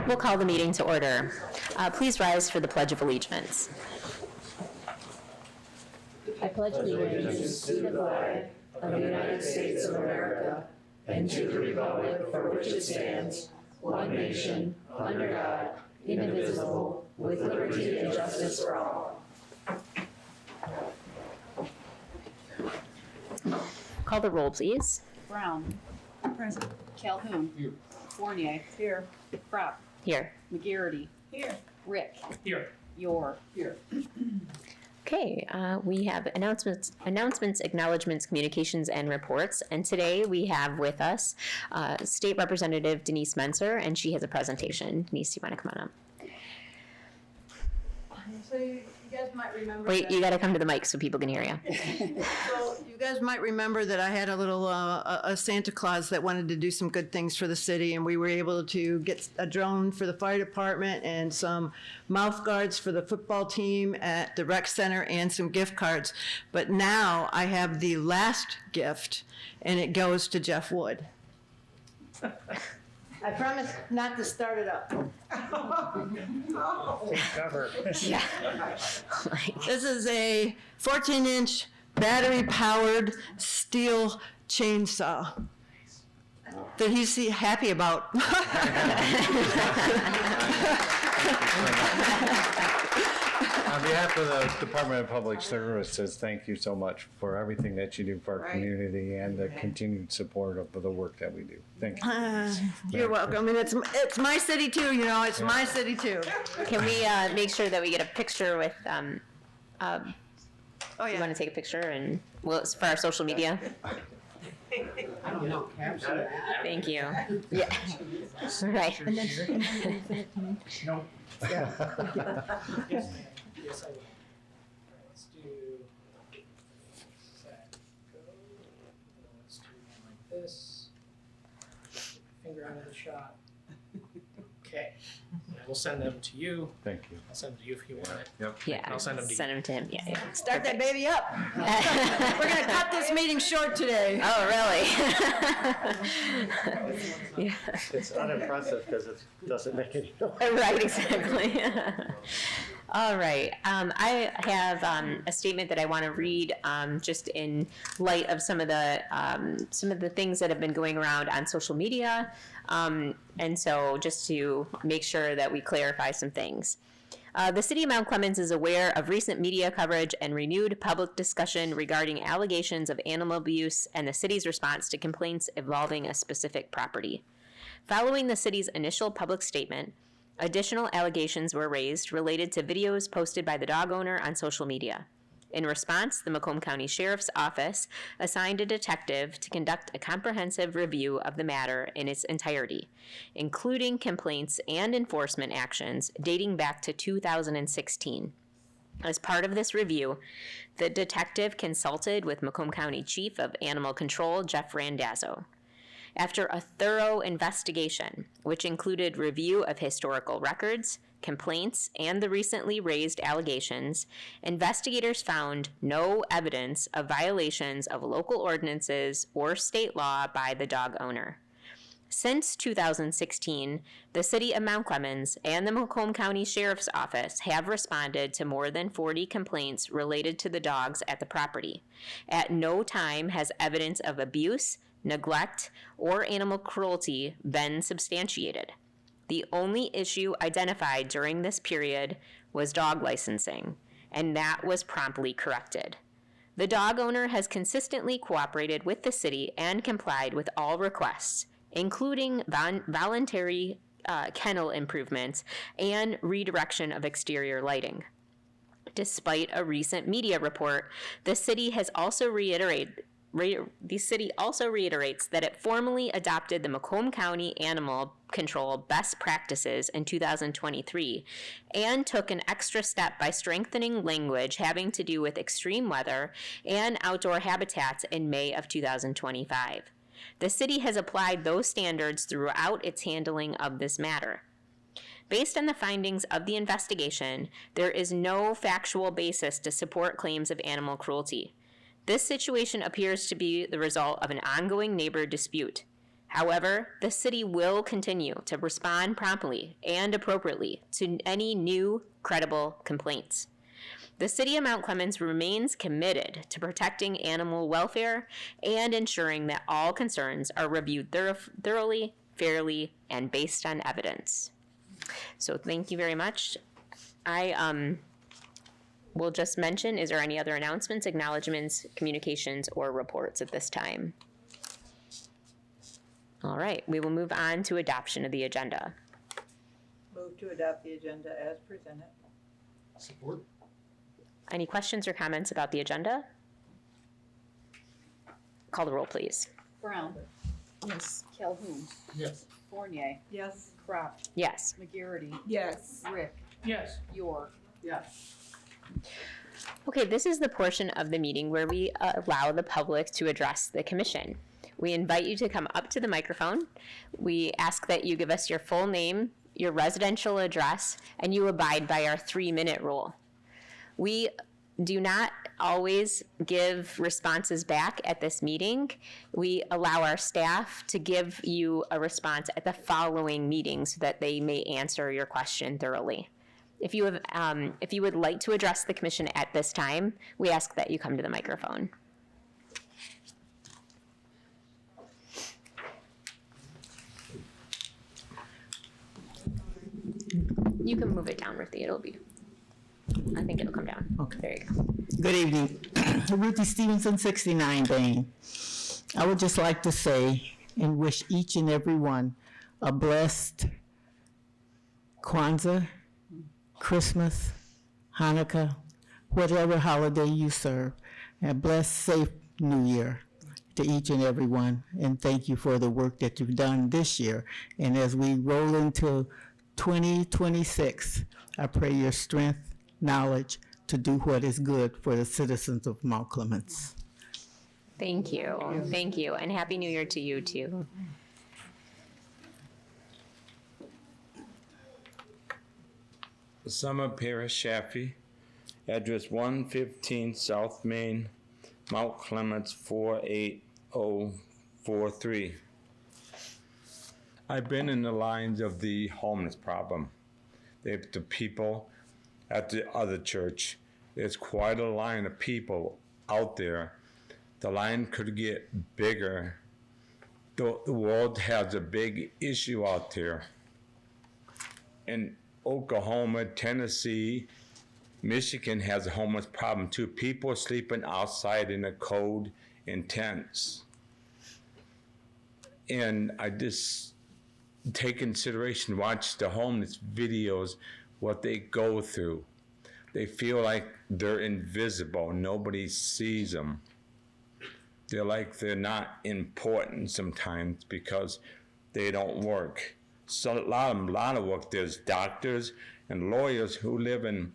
We'll call the meeting to order. Please rise for the Pledge of Allegiance. I pledge allegiance to the flag of the United States of America and to the republic for which it stands, one nation, under God, indivisible, with liberty and justice for all. Call the roll, please. Brown. Present. Calhoun. Here. Fournier. Here. Brock. Here. McGarity. Here. Rick. Here. Yor. Here. Okay, we have announcements, acknowledgments, communications, and reports. And today we have with us State Representative Denise Menser, and she has a presentation. Denise, you want to come on up? So you guys might remember. Wait, you got to come to the mic so people can hear you. So you guys might remember that I had a little a Santa Claus that wanted to do some good things for the city, and we were able to get a drone for the fire department and some mouth guards for the football team at the rec center and some gift cards. But now I have the last gift, and it goes to Jeff Wood. I promise not to start it up. Cover. Yeah. This is a 14-inch battery-powered steel chainsaw that he's happy about. On behalf of the Department of Public Services, thank you so much for everything that you do for our community and the continued support of the work that we do. Thank you. You're welcome, and it's my city too, you know, it's my city too. Can we make sure that we get a picture with, Oh, you yeah. want to take a picture and, well, it's for our social media? I don't know. Thank you. Yeah. Right. No. Yeah. Yes, ma'am. Yes, I will. Let's do that. Go. Let's do one like this. Finger out of the shot. Okay. And I will send them to you. Thank you. I'll send them to you if you want it. Yep. Yeah. I'll send them to you. Send them to him. Yeah. Start that baby up. We're gonna cut this meeting short today. Oh, really? Yeah. It's unimpressive because it doesn't make any noise. Right, exactly. All right. I have a statement that I want to read just in light of some of the things that have been going around on social media. And so just to make sure that we clarify some things. The City of Mount Clemens is aware of recent media coverage and renewed public discussion regarding allegations of animal abuse and the city's response to complaints involving a specific property. Following the city's initial public statement, additional allegations were raised related to videos posted by the dog owner on social media. In response, the Macomb County Sheriff's Office assigned a detective to conduct a comprehensive review of the matter in its entirety, including complaints and enforcement actions dating back to 2016. As part of this review, the detective consulted with Macomb County Chief of Animal Control, Jeff Randazzo. After a thorough investigation, which included review of historical records, complaints, and the recently raised allegations, investigators found no evidence of violations of local ordinances or state law by the dog owner. Since 2016, the City of Mount Clemens and the Macomb County Sheriff's Office have responded to more than 40 complaints related to the dogs at the property. At no time has evidence of abuse, neglect, or animal cruelty been substantiated. The only issue identified during this period was dog licensing, and that was promptly corrected. The dog owner has consistently cooperated with the city and complied with all requests, including voluntary kennel improvements and redirection of exterior lighting. Despite a recent media report, the city also reiterates that it formally adopted the Macomb County Animal Control best practices in 2023 and took an extra step by strengthening language having to do with extreme weather and outdoor habitats in May of 2025. The city has applied those standards throughout its handling of this matter. Based on the findings of the investigation, there is no factual basis to support claims of animal cruelty. This situation appears to be the result of an ongoing neighbor dispute. However, the city will continue to respond promptly and appropriately to any new credible complaints. The City of Mount Clemens remains committed to protecting animal welfare and ensuring that all concerns are reviewed thoroughly, fairly, and based on evidence. So thank you very much. I will just mention, is there any other announcements, acknowledgements, communications, or reports at this time? All right, we will move on to adoption of the agenda. Move to adopt the agenda as presented. Support. Any questions or comments about the agenda? Call the roll, please. Brown. Yes. Calhoun. Yes. Fournier. Yes. Crop. Yes. McGarity. Yes. Rick. Yes. York. Yes. Okay, this is the portion of the meeting where we allow the public to address the commission. We invite you to come up to the microphone. We ask that you give us your full name, your residential address, and you abide by our 3-minute rule. We do not always give responses back at this meeting. We allow our staff to give you a response at the following meeting so that they may answer your question thoroughly. If you would like to address the commission at this time, we ask that you come to the microphone. You can move it down, Ruthie. I think it'll come down. Okay. There you go. Good evening. Ruthie Stevenson, 69 Bain. I would just like to say and wish each and every one a blessed Kwanzaa, Christmas, Hanukkah, whatever holiday you serve, and a blessed, safe New Year to each and every one. And thank you for the work that you've done this year. And as we roll into 2026, I pray your strength, knowledge to do what is good for the citizens of Mount Clemens. Thank you. Thank you. And Happy New Year to you, too. Summer Parish Shafi, address 115 South Main, Mount Clemens 48043. I've been in the lines of the homeless problem. The people at the other church, there's quite a line of people out there. The line could get bigger. The world has a big issue out there. In Oklahoma, Tennessee, Michigan has a homeless problem too. People are sleeping outside in the cold in tents. And I just take consideration, watch the homeless videos, what they go through. They feel like they're invisible. Nobody sees them. They're like they're not important sometimes because they don't work. So a lot of work. There's doctors and lawyers who live in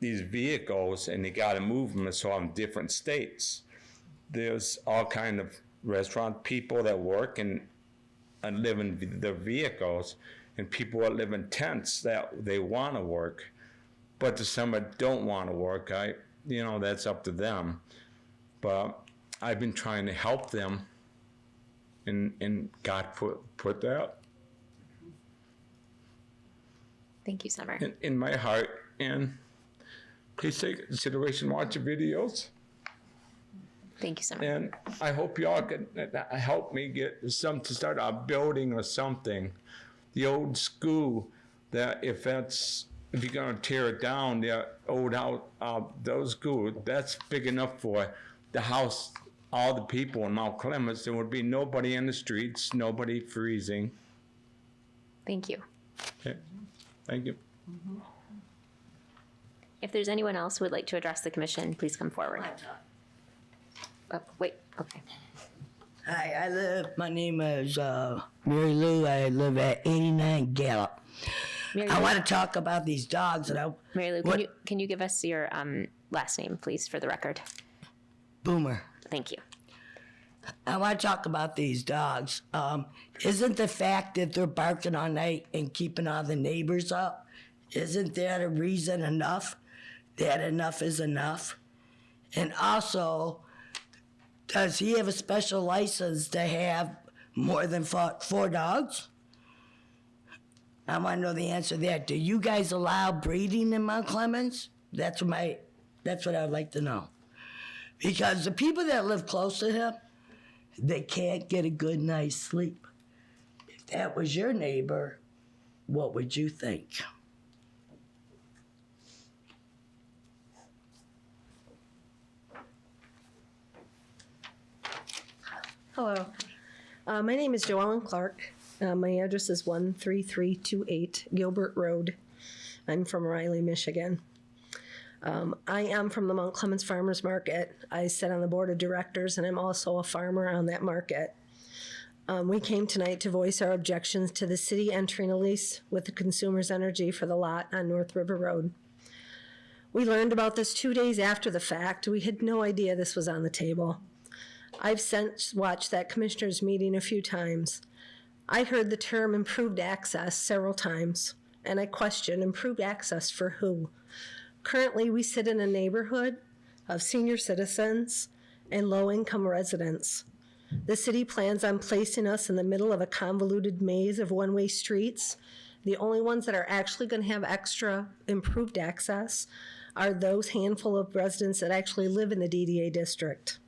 these vehicles and they got to move them so in different states. There's all kind of restaurant people that work and live in their vehicles, and people that live in tents that they want to work, but to some that don't want to work, that's up to them. But I've been trying to help them, and God put that Thank you, Summer. in my heart. And please take consideration, watch the videos. Thank you, Summer. And I hope y'all can help me get to start a building or something. The old school, that if you're gonna tear it down, the old house, those schools, that's big enough for the house, all the people in Mount Clemens. There would be nobody in the streets, nobody freezing. Thank you. Okay. Thank you. If there's anyone else who would like to address the commission, please come forward. Oh, wait, okay. Hi, my name is Mary Lou. I live at 89 Gallup. Mary I Lou, want to talk about these dogs. Mary Lou, can you give us your last name, please, for the record? Boomer. Thank you. I want to talk about these dogs. Isn't the fact that they're barking all night and keeping all the neighbors up, isn't that a reason enough that enough is enough? And also, does he have a special license to have more than four dogs? I want to know the answer to that. Do you guys allow breeding in Mount Clemens? That's what I'd like to know. Because the people that live close to him, they can't get a good night's sleep. If that was your neighbor, what would you think? Hello. My name is Joellen Clark. My address is 13328 Gilbert Road. I'm from Riley, Michigan. I am from the Mount Clemens Farmers Market. I sit on the board of directors, and I'm also a farmer on that market. We came tonight to voice our objections to the city entering a lease with the Consumers Energy for the lot on North River Road. We learned about this 2 days after the fact. We had no idea this was on the table. I've since watched that commissioners meeting a few times. I heard the term improved access several times, and I question improved access for who? Currently, we sit in a neighborhood of senior citizens and low-income residents. The city plans on placing us in the middle of a convoluted maze of one-way streets. The only ones that are actually going to have extra improved access are those handful of residents that actually live in the DDA district.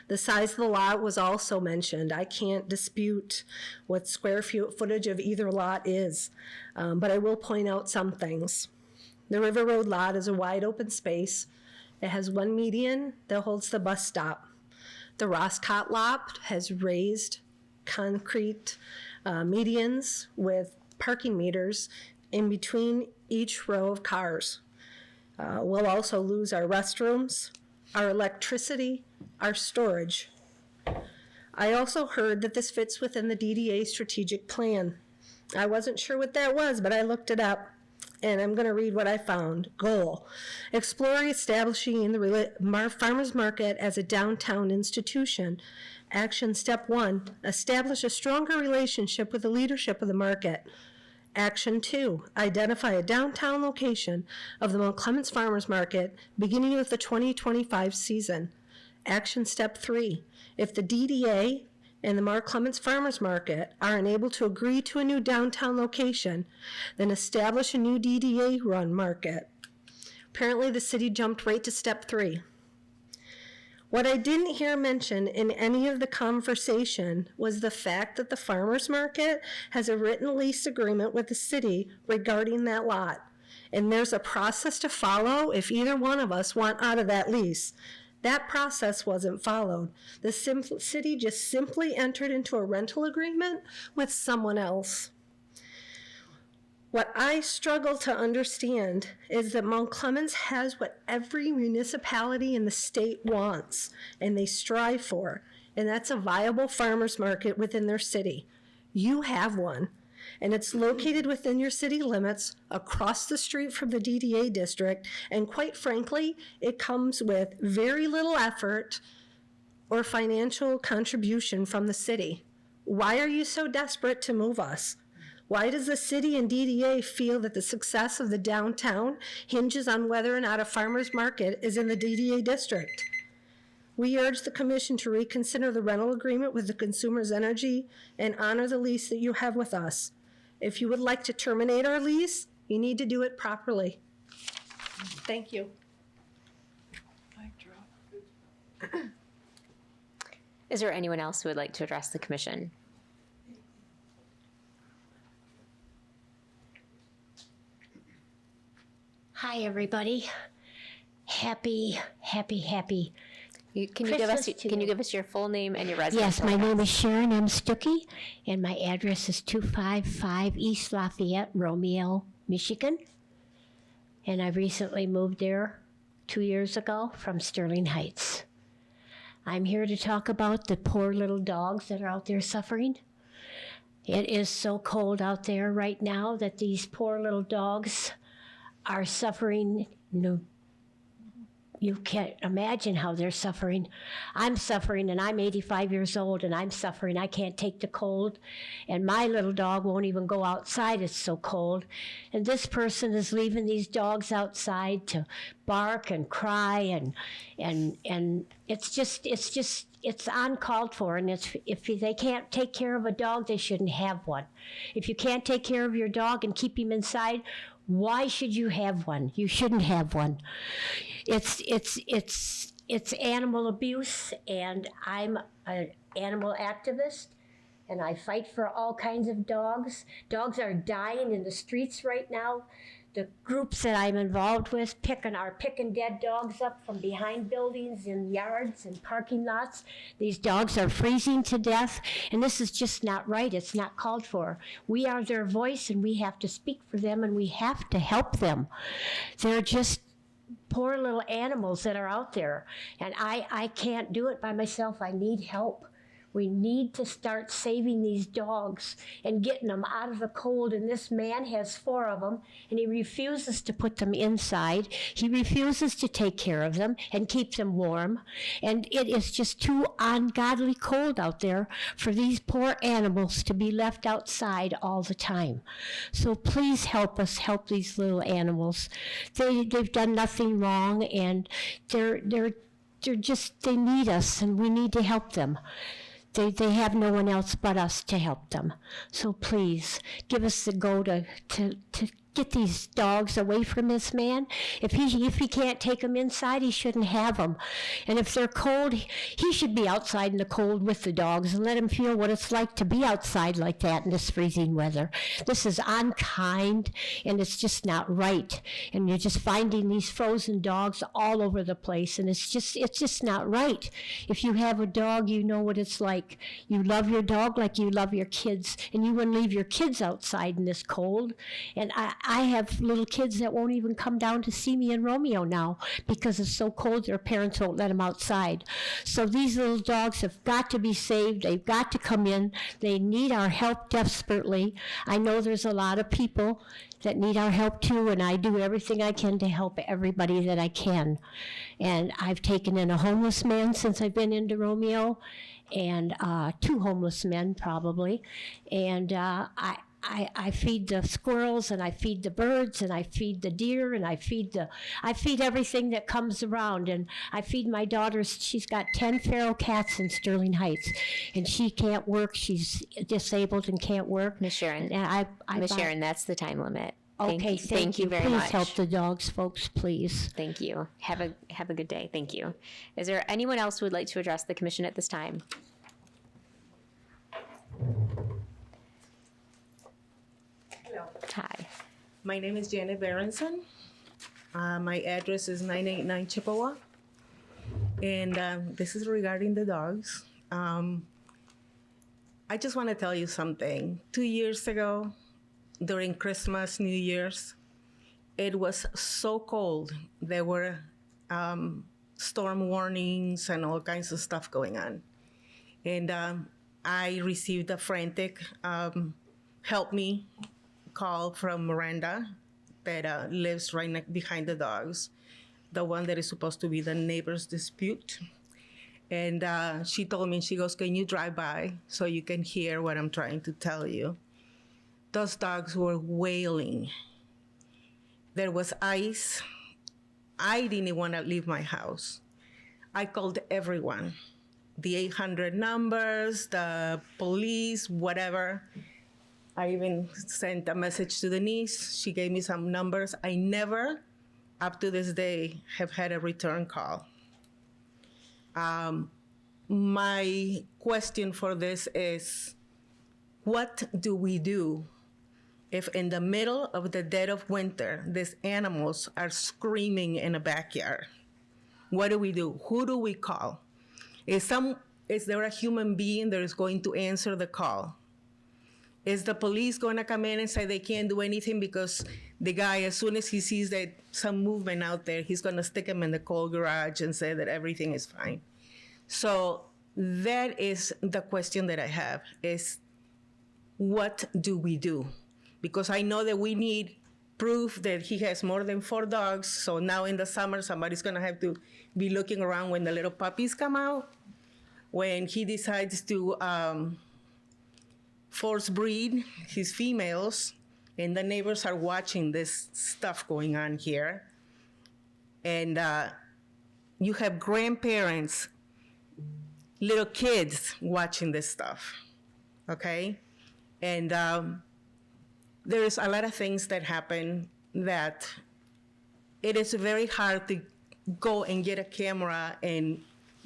The size of the lot was also mentioned. I can't dispute what square footage of either lot is, but I will point out some things. The River Road lot is a wide open space. It has one median that holds the bus stop. The Roscott lot has raised concrete medians with parking meters in between each row of cars. We'll also lose our restrooms, our electricity, our storage. I also heard that this fits within the DDA strategic plan. I wasn't sure what that was, but I looked it up, and I'm going to read what I found. Goal: explore establishing the farmers market as a downtown institution. Action step 1, establish a stronger relationship with the leadership of the market. Action 2, identify a downtown location of the Mount Clemens Farmers Market beginning with the 2025 season. Action step 3, if the DDA and the Mount Clemens Farmers Market are unable to agree to a new downtown location, then establish a new DDA-run market. Apparently the city jumped right to step 3. What I didn't hear mentioned in any of the conversation was the fact that the farmers market has a written lease agreement with the city regarding that lot. And there's a process to follow if either one of us want out of that lease. That process wasn't followed. The city just simply entered into a rental agreement with someone else. What I struggle to understand is that Mount Clemens has what every municipality in the state wants and they strive for, and that's a viable farmers market within their city. You have one, and it's located within your city limits across the street from the DDA district, and quite frankly, it comes with very little effort or financial contribution from the city. Why are you so desperate to move us? Why does the city and DDA feel that the success of the downtown hinges on whether or not a farmer's market is in the DDA district? We urge the commission to reconsider the rental agreement with the Consumers Energy and honor the lease that you have with us. If you would like to terminate our lease, you need to do it properly. Thank you. Is there anyone else who would like to address the commission? Hi, everybody. Happy. Can you give us your full name and your residence? Yes, my name is Sharon M. Stuckey, and my address is 255 East Lafayette, Romeo, Michigan. And I recently moved there 2 years ago from Sterling Heights. I'm here to talk about the poor little dogs that are out there suffering. It is so cold out there right now that these poor little dogs are suffering you can't imagine how they're suffering. I'm suffering, and I'm 85 years old, and I'm suffering. I can't take the cold, and my little dog won't even go outside. It's so cold. And this person is leaving these dogs outside to bark and cry, and it's uncalled for. And if they can't take care of a dog, they shouldn't have one. If you can't take care of your dog and keep him inside, why should you have one? You shouldn't have one. It's animal abuse, and I'm an animal activist, and I fight for all kinds of dogs. Dogs are dying in the streets right now. The groups that I'm involved with are picking dead dogs up from behind buildings in yards and parking lots. These dogs are freezing to death, and this is just not right. It's not called for. We are their voice, and we have to speak for them, and we have to help them. They're just poor little animals that are out there, and I can't do it by myself. I need help. We need to start saving these dogs and getting them out of the cold. And this man has 4 of them, and he refuses to put them inside. He refuses to take care of them and keep them warm. And it is just too ungodly cold out there for these poor animals to be left outside all the time. So please help us help these little animals. They've done nothing wrong, and they need us, and we need to help them. They have no one else but us to help them. So please, give us the go to get these dogs away from this man. If he can't take them inside, he shouldn't have them. And if they're cold, he should be outside in the cold with the dogs and let them feel what it's like to be outside like that in this freezing weather. This is unkind, and it's just not right. And you're just finding these frozen dogs all over the place, and it's just not right. If you have a dog, you know what it's like. You love your dog like you love your kids, and you wouldn't leave your kids outside in this cold. And I have little kids that won't even come down to see me in Romeo now because it's so cold their parents won't let them outside. So these little dogs have got to be saved. They've got to come in. They need our help desperately. I know there's a lot of people that need our help too, and I do everything I can to help everybody that I can. And I've taken in a homeless man since I've been into Romeo, and 2 homeless men probably. And I feed the squirrels, and I feed the birds, and I feed the deer, and I feed everything that comes around. And I feed my daughters. She's got 10 feral cats in Sterling Heights, and she can't work. She's disabled and can't work. Ms. Sharon, and Ms. Sharon, that's the time limit. Okay, thank you very much. Please help the dogs, folks, please. Thank you. Have a good day. Thank you. Is there anyone else who would like to address the commission at this time? Hello. Hi. My name is Janet Berenson. My address is 989 Chippewa. And this is regarding the dogs. I just want to tell you something. 2 years ago, during Christmas, New Year's, it was so cold. There were storm warnings and all kinds of stuff going on. And I received a frantic help me call from Miranda that lives right behind the dogs, the one that is supposed to be the neighbor's dispute. And she told me, she goes, can you drive by so you can hear what I'm trying to tell you? Those dogs were wailing. There was ice. I didn't want to leave my house. I called everyone, the 800 numbers, the police, whatever. I even sent a message to Denise. She gave me some numbers. I never, up to this day, have had a return call. My question for this is, what do we do if in the middle of the dead of winter, these animals are screaming in a backyard? What do we do? Who do we call? Is there a human being that is going to answer the call? Is the police going to come in and say they can't do anything because the guy, as soon as he sees that some movement out there, he's going to stick him in the cold garage and say that everything is fine? So that is the question that I have, is what do we do? Because I know that we need proof that he has more than 4 dogs. So now in the summer, somebody's gonna have to be looking around when the little puppies come out. When he decides to force breed his females, and the neighbors are watching this stuff going on here. And you have grandparents, little kids watching this stuff, okay? And there's a lot of things that happen that it is very hard to go and get a camera and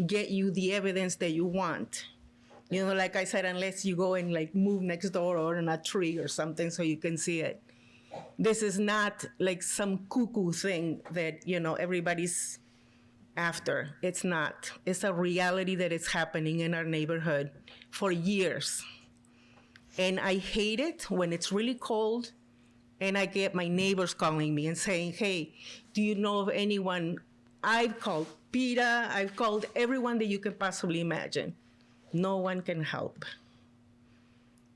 get you the evidence that you want. You know, like I said, unless you go and like move next door or in a tree or something so you can see it. This is not like some cuckoo thing that, you know, everybody's after. It's not. It's a reality that is happening in our neighborhood for years. And I hate it when it's really cold and I get my neighbors calling me and saying, hey, do you know of anyone? I've called PETA, I've called everyone that you can possibly imagine. No one can help.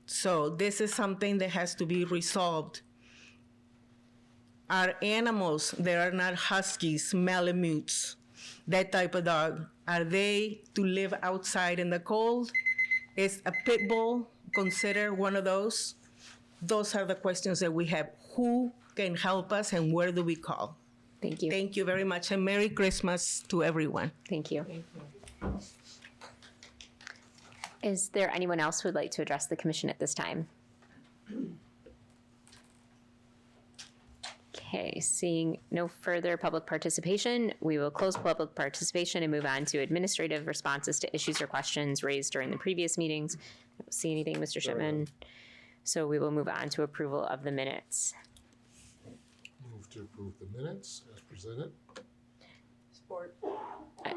So this is something that has to be resolved. Our animals, they are not huskies, malamutes, that type of dog. Are they to live outside in the cold? Is a pit bull considered one of those? Those are the questions that we have. Who can help us and where do we call? Thank you. Thank you very much, and Merry Christmas to everyone. Thank you. Is there anyone else who would like to address the commission at this time? Okay, seeing no further public participation, we will close public participation and move on to administrative responses to issues or questions raised during the previous meetings. I don't see anything, Mr. Shipman. So we will move on to approval of the minutes. Move to approve the minutes as presented. Support.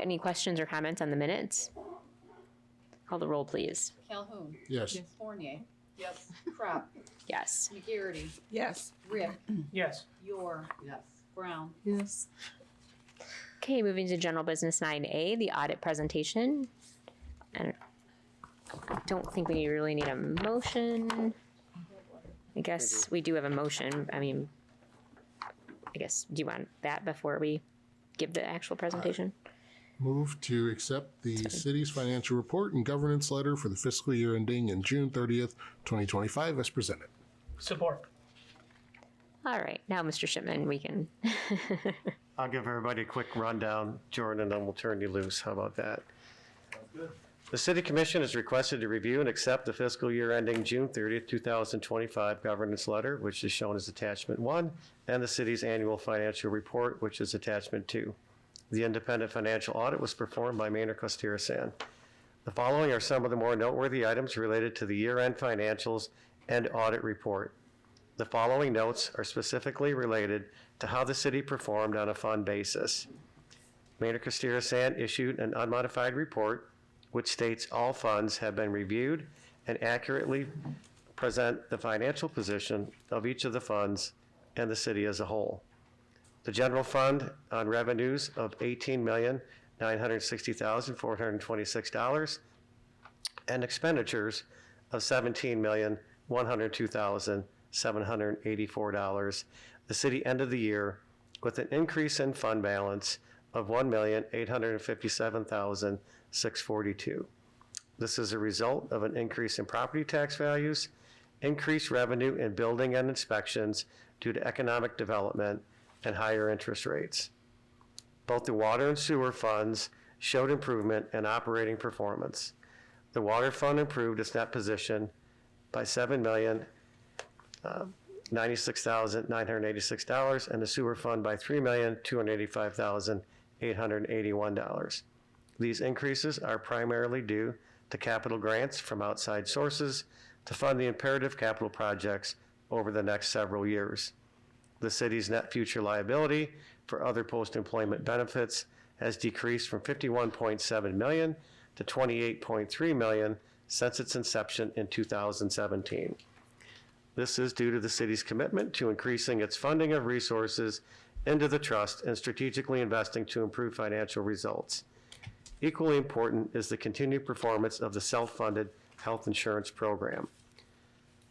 Any questions or comments on the minutes? Call the roll, please. Calhoun. Yes. Fournier. Yes. Crop. Yes. McGarity. Yes. Rick. Yes. Yor. Yes. Brown. Yes. Okay, moving to general business 9A, the audit presentation. I don't think we really need a motion. I guess we do have a motion. I mean, I guess, do you want that before we give the actual presentation? Move to accept the city's financial report and governance letter for the fiscal year ending in June 30th, 2025 as presented. Support. All right, now, Mr. Shipman, we can. I'll give everybody a quick rundown, Jordan, and then we'll turn you loose. How about that? The City Commission is requested to review and accept the fiscal year ending June 30th, 2025 governance letter, which is shown as attachment 1, and the city's annual financial report, which is attachment 2. The independent financial audit was performed by Maynard Costera-San. The following are some of the more noteworthy items related to the year-end financials and audit report. The following notes are specifically related to how the city performed on a fund basis. Maynard Costera-San issued an unmodified report which states all funds have been reviewed and accurately present the financial position of each of the funds and the city as a whole. The general fund on revenues of $18,960,426 and expenditures of $17,102,784. The city ended the year with an increase in fund balance of $1,857,642. This is a result of an increase in property tax values, increased revenue in building and inspections due to economic development, and higher interest rates. Both the water and sewer funds showed improvement in operating performance. The water fund improved its net position by $7,096,986, and the sewer fund by $3,285,881. These increases are primarily due to capital grants from outside sources to fund the imperative capital projects over the next several years. The city's net future liability for other post-employment benefits has decreased from $51.7 million to $28.3 million since its inception in 2017. This is due to the city's commitment to increasing its funding of resources into the trust and strategically investing to improve financial results. Equally important is the continued performance of the self-funded health insurance program.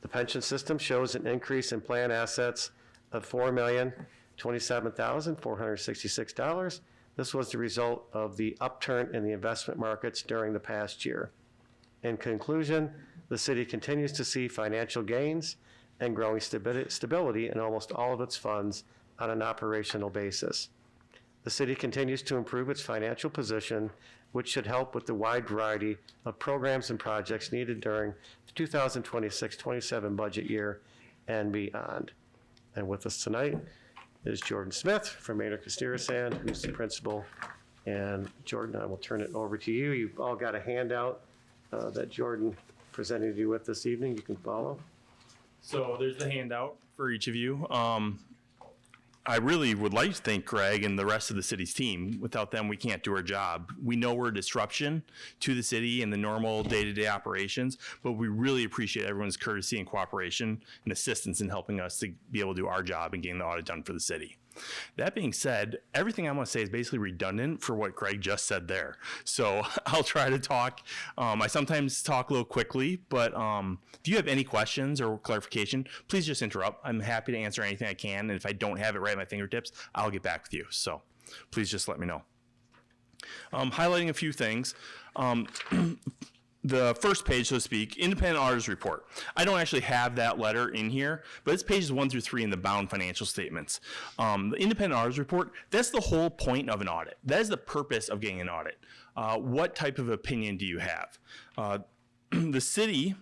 The pension system shows an increase in plan assets of $4,027,466. This was the result of the upturn in the investment markets during the past year. In conclusion, the city continues to see financial gains and growing stability in almost all of its funds on an operational basis. The city continues to improve its financial position, which should help with the wide variety of programs and projects needed during the 2026-27 budget year and beyond. And with us tonight is Jordan Smith from Maynard Castirisan, who's the principal. And Jordan, I will turn it over to you. You've all got a handout that Jordan presented you with this evening. You can follow. So there's the handout for each of you. I really would like to thank Greg and the rest of the city's team. Without them, we can't do our job. We know we're a disruption to the city and the normal day-to-day operations, but we really appreciate everyone's courtesy and cooperation and assistance in helping us to be able to do our job and getting the audit done for the city. That being said, everything I want to say is basically redundant for what Greg just said there. So I'll try to talk. I sometimes talk a little quickly, but if you have any questions or clarification, please just interrupt. I'm happy to answer anything I can. And if I don't have it right at my fingertips, I'll get back with you. So please just let me know. Highlighting a few things. The first page, so to speak, independent auditor's report. I don't actually have that letter in here, but it's pages 1 through 3 in the bound financial statements. The independent auditor's report, that's the whole point of an audit. That is the purpose of getting an audit. What type of opinion do you have? The city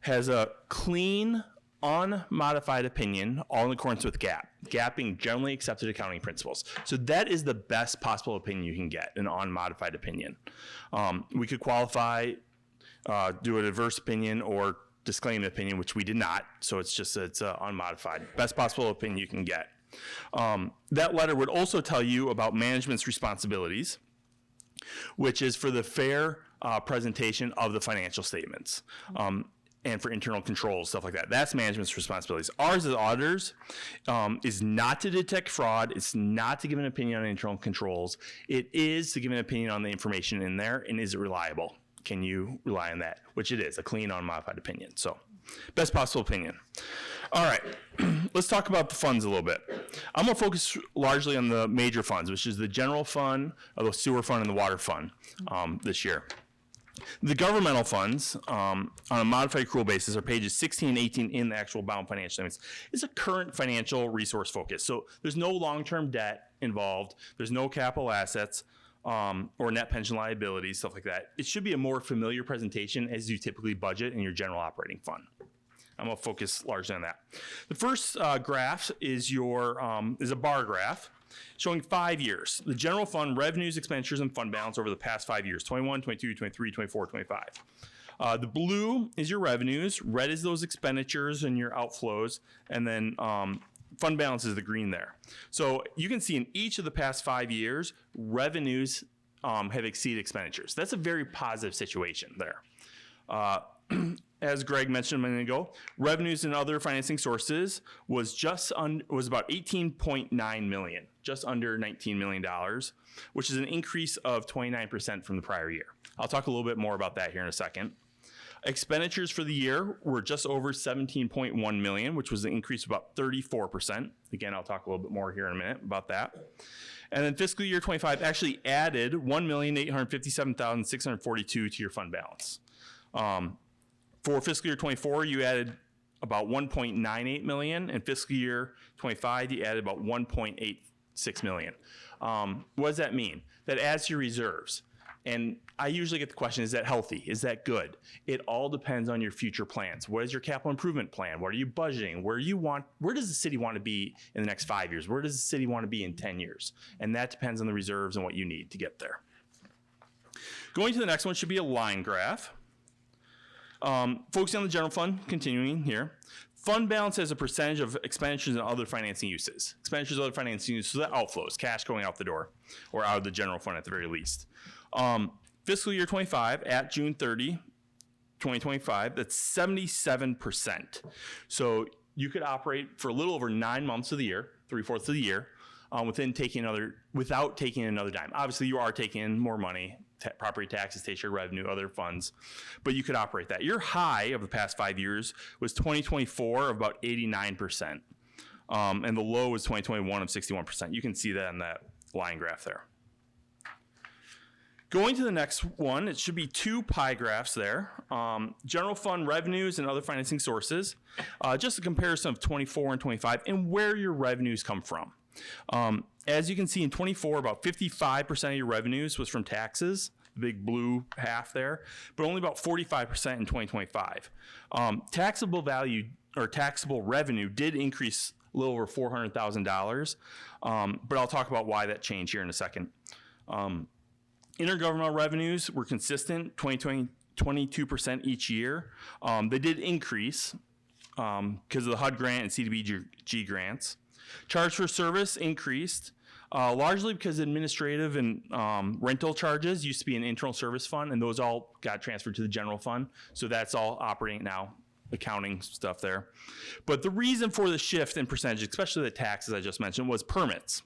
has a clean, unmodified opinion, all in accordance with GAAP. GAAP being generally accepted accounting principles. So that is the best possible opinion you can get, an unmodified opinion. We could qualify, do an adverse opinion or disclaim an opinion, which we did not. So it's unmodified. Best possible opinion you can get. That letter would also tell you about management's responsibilities, which is for the fair presentation of the financial statements. And for internal controls, stuff like that. That's management's responsibilities. Ours as auditors is not to detect fraud. It's not to give an opinion on internal controls. It is to give an opinion on the information in there, and is it reliable? Can you rely on that? Which it is, a clean, unmodified opinion. So, best possible opinion. All right, let's talk about the funds a little bit. I'm gonna focus largely on the major funds, which is the general fund, the sewer fund, and the water fund this year. The governmental funds, on a modified accrual basis, are pages 16 and 18 in the actual bound financial statements. It's a current financial resource focus. So there's no long-term debt involved. There's no capital assets or net pension liabilities, stuff like that. It should be a more familiar presentation as you typically budget in your general operating fund. I'm gonna focus largely on that. The first graph is a bar graph showing 5 years. The general fund revenues, expenditures, and fund balance over the past 5 years, 21, 22, 23, 24, 25. The blue is your revenues, red is those expenditures and your outflows, and then fund balance is the green there. So you can see in each of the past 5 years, revenues have exceeded expenditures. That's a very positive situation there. As Greg mentioned a minute ago, revenues and other financing sources was about $18.9 million, just under $19 million, which is an increase of 29% from the prior year. I'll talk a little bit more about that here in a second. Expenditures for the year were just over $17.1 million, which was an increase of about 34%. Again, I'll talk a little bit more here in a minute about that. And then fiscal year 25 actually added $1,857,642 to your fund balance. For fiscal year 24, you added about $1.98 million. In fiscal year 25, you added about $1.86 million. What does that mean? That adds to your reserves. And I usually get the question, is that healthy? Is that good? It all depends on your future plans. What is your capital improvement plan? What are you budgeting? Where does the city want to be in the next 5 years? Where does the city want to be in 10 years? And that depends on the reserves and what you need to get there. Going to the next one should be a line graph. Focusing on the general fund, continuing here. Fund balance as a percentage of expenditures and other financing uses. Expenditures and other financing uses, so that outflows, cash going out the door, or out of the general fund at the very least. Fiscal year 25, at June 30, 2025, that's 77%. So you could operate for a little over 9 months of the year, 3/4 of the year, without taking another dime. Obviously, you are taking in more money, property taxes, state share revenue, other funds, but you could operate that. Your high of the past 5 years was 2024 of about 89%. And the low was 2021 of 61%. You can see that in that line graph there. Going to the next one, it should be 2 pie graphs there. General fund revenues and other financing sources. Just a comparison of 24 and 25 and where your revenues come from. As you can see in 24, about 55% of your revenues was from taxes, the big blue half there, but only about 45% in 2025. Taxable value or taxable revenue did increase a little over $400,000, but I'll talk about why that changed here in a second. Intergovernmental revenues were consistent, 22% each year. They did increase because of the HUD grant and CDBG grants. Charge for service increased, largely because administrative and rental charges used to be an internal service fund, and those all got transferred to the general fund. So that's all operating now, accounting stuff there. But the reason for the shift in percentage, especially the taxes I just mentioned, was permits.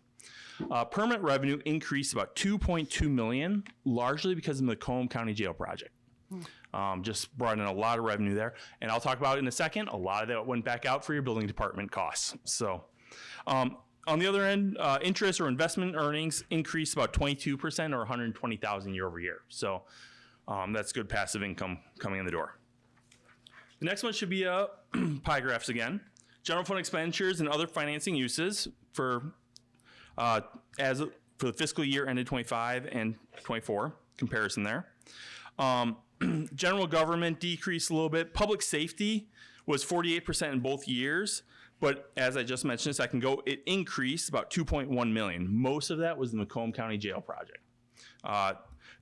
Permit revenue increased about $2.2 million, largely because of the Macomb County Jail project. Just brought in a lot of revenue there. And I'll talk about it in a second. A lot of that went back out for your building department costs. So on the other end, interest or investment earnings increased about 22% or $120,000 year over year. So that's good passive income coming in the door. The next one should be pie graphs again. General fund expenditures and other financing uses for the fiscal year ended 25 and 24, comparison there. General government decreased a little bit. Public safety was 48% in both years, but as I just mentioned a second ago, it increased about $2.1 million. Most of that was the Macomb County Jail project.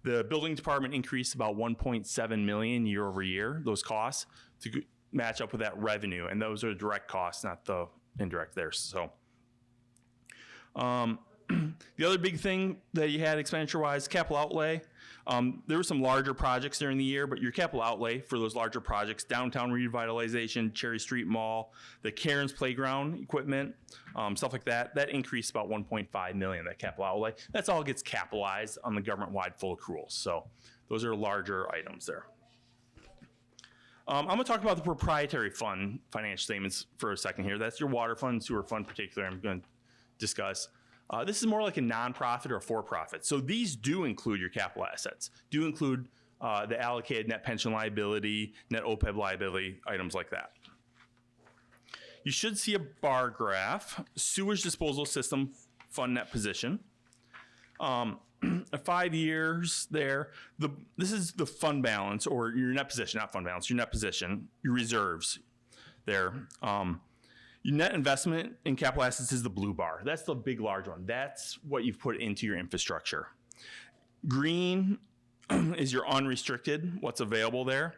The building department increased about $1.7 million year over year, those costs, to match up with that revenue, and those are direct costs, not the indirect there. So the other big thing that you had expenditure-wise, capital outlay. There were some larger projects during the year, but your capital outlay for those larger projects, downtown revitalization, Cherry Street Mall, the Cairns Playground equipment, stuff like that, that increased about $1.5 million, that capital outlay. That's all gets capitalized on the government-wide full accruals. So those are larger items there. I'm going to talk about the proprietary fund financial statements for a second here. That's your water fund, sewer fund in particular I'm going to discuss. This is more like a nonprofit or a for-profit. So these do include your capital assets, do include the allocated net pension liability, net OPEB liability, items like that. You should see a bar graph, sewage disposal system fund net position. 5 years there. This is the fund balance, or your net position, not fund balance, your net position, your reserves there. Your net investment in capital assets is the blue bar. That's the big, large one. That's what you've put into your infrastructure. Green is your unrestricted, what's available there.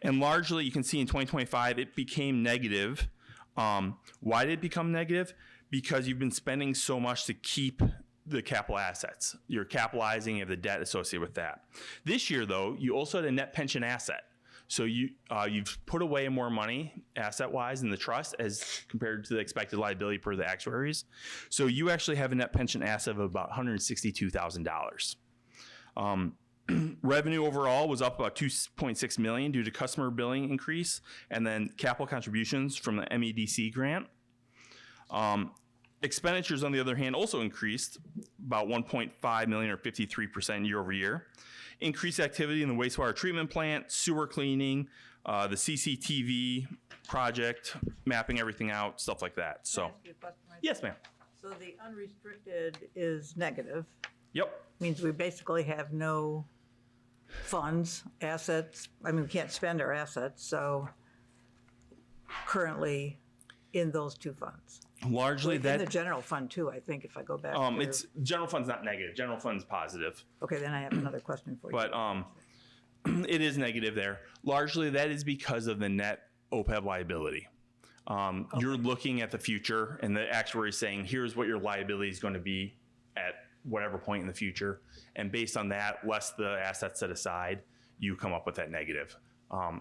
And largely, you can see in 2025, it became negative. Why did it become negative? Because you've been spending so much to keep the capital assets. You're capitalizing, you have the debt associated with that. This year, though, you also had a net pension asset. So you've put away more money asset-wise in the trust as compared to the expected liability per the actuaries. So you actually have a net pension asset of about $162,000. Revenue overall was up about $2.6 million due to customer billing increase and then capital contributions from the MEDC grant. Expenditures, on the other hand, also increased about $1.5 million or 53% year over year. Increased activity in the wastewater treatment plant, sewer cleaning, the CCTV project, mapping everything out, stuff like that. So, yes, ma'am. So the unrestricted is negative. Yep. Means we basically have no funds, assets. I mean, we can't spend our assets, so currently in those two funds. Largely that. In the general fund too, I think, if I go back. It's general fund's not negative. General fund's positive. Okay, then I have another question for you. But it is negative there. Largely that is because of the net OPEB liability. You're looking at the future and the actuary is saying, here's what your liability is going to be at whatever point in the future. And based on that, less the assets set aside, you come up with that negative.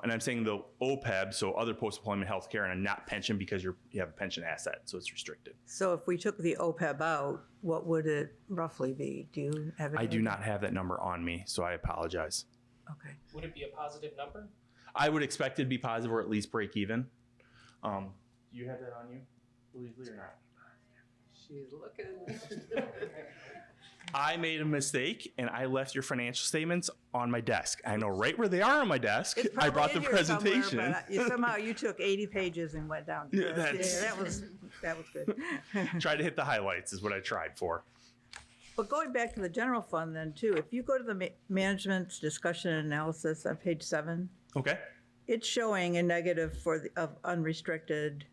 And I'm saying the OPEB, so other post-employment health care, and not pension because you have a pension asset, so it's restricted. So if we took the OPEB out, what would it roughly be? Do you have it? I do not have that number on me, so I apologize. Okay. Would it be a positive number? I would expect it to be positive or at least break even. You have that on you? Believe it or not. She's looking. I made a mistake and I left your financial statements on my desk. I know right where they are on my desk. It's I brought the probably in here somewhere, presentation. but somehow you took 80 pages and went down. Yeah, that's- That was good. Tried to hit the highlights is what I tried for. But going back to the general fund then too, if you go to the management's discussion and analysis on page 7, Okay. it's showing a negative of unrestricted,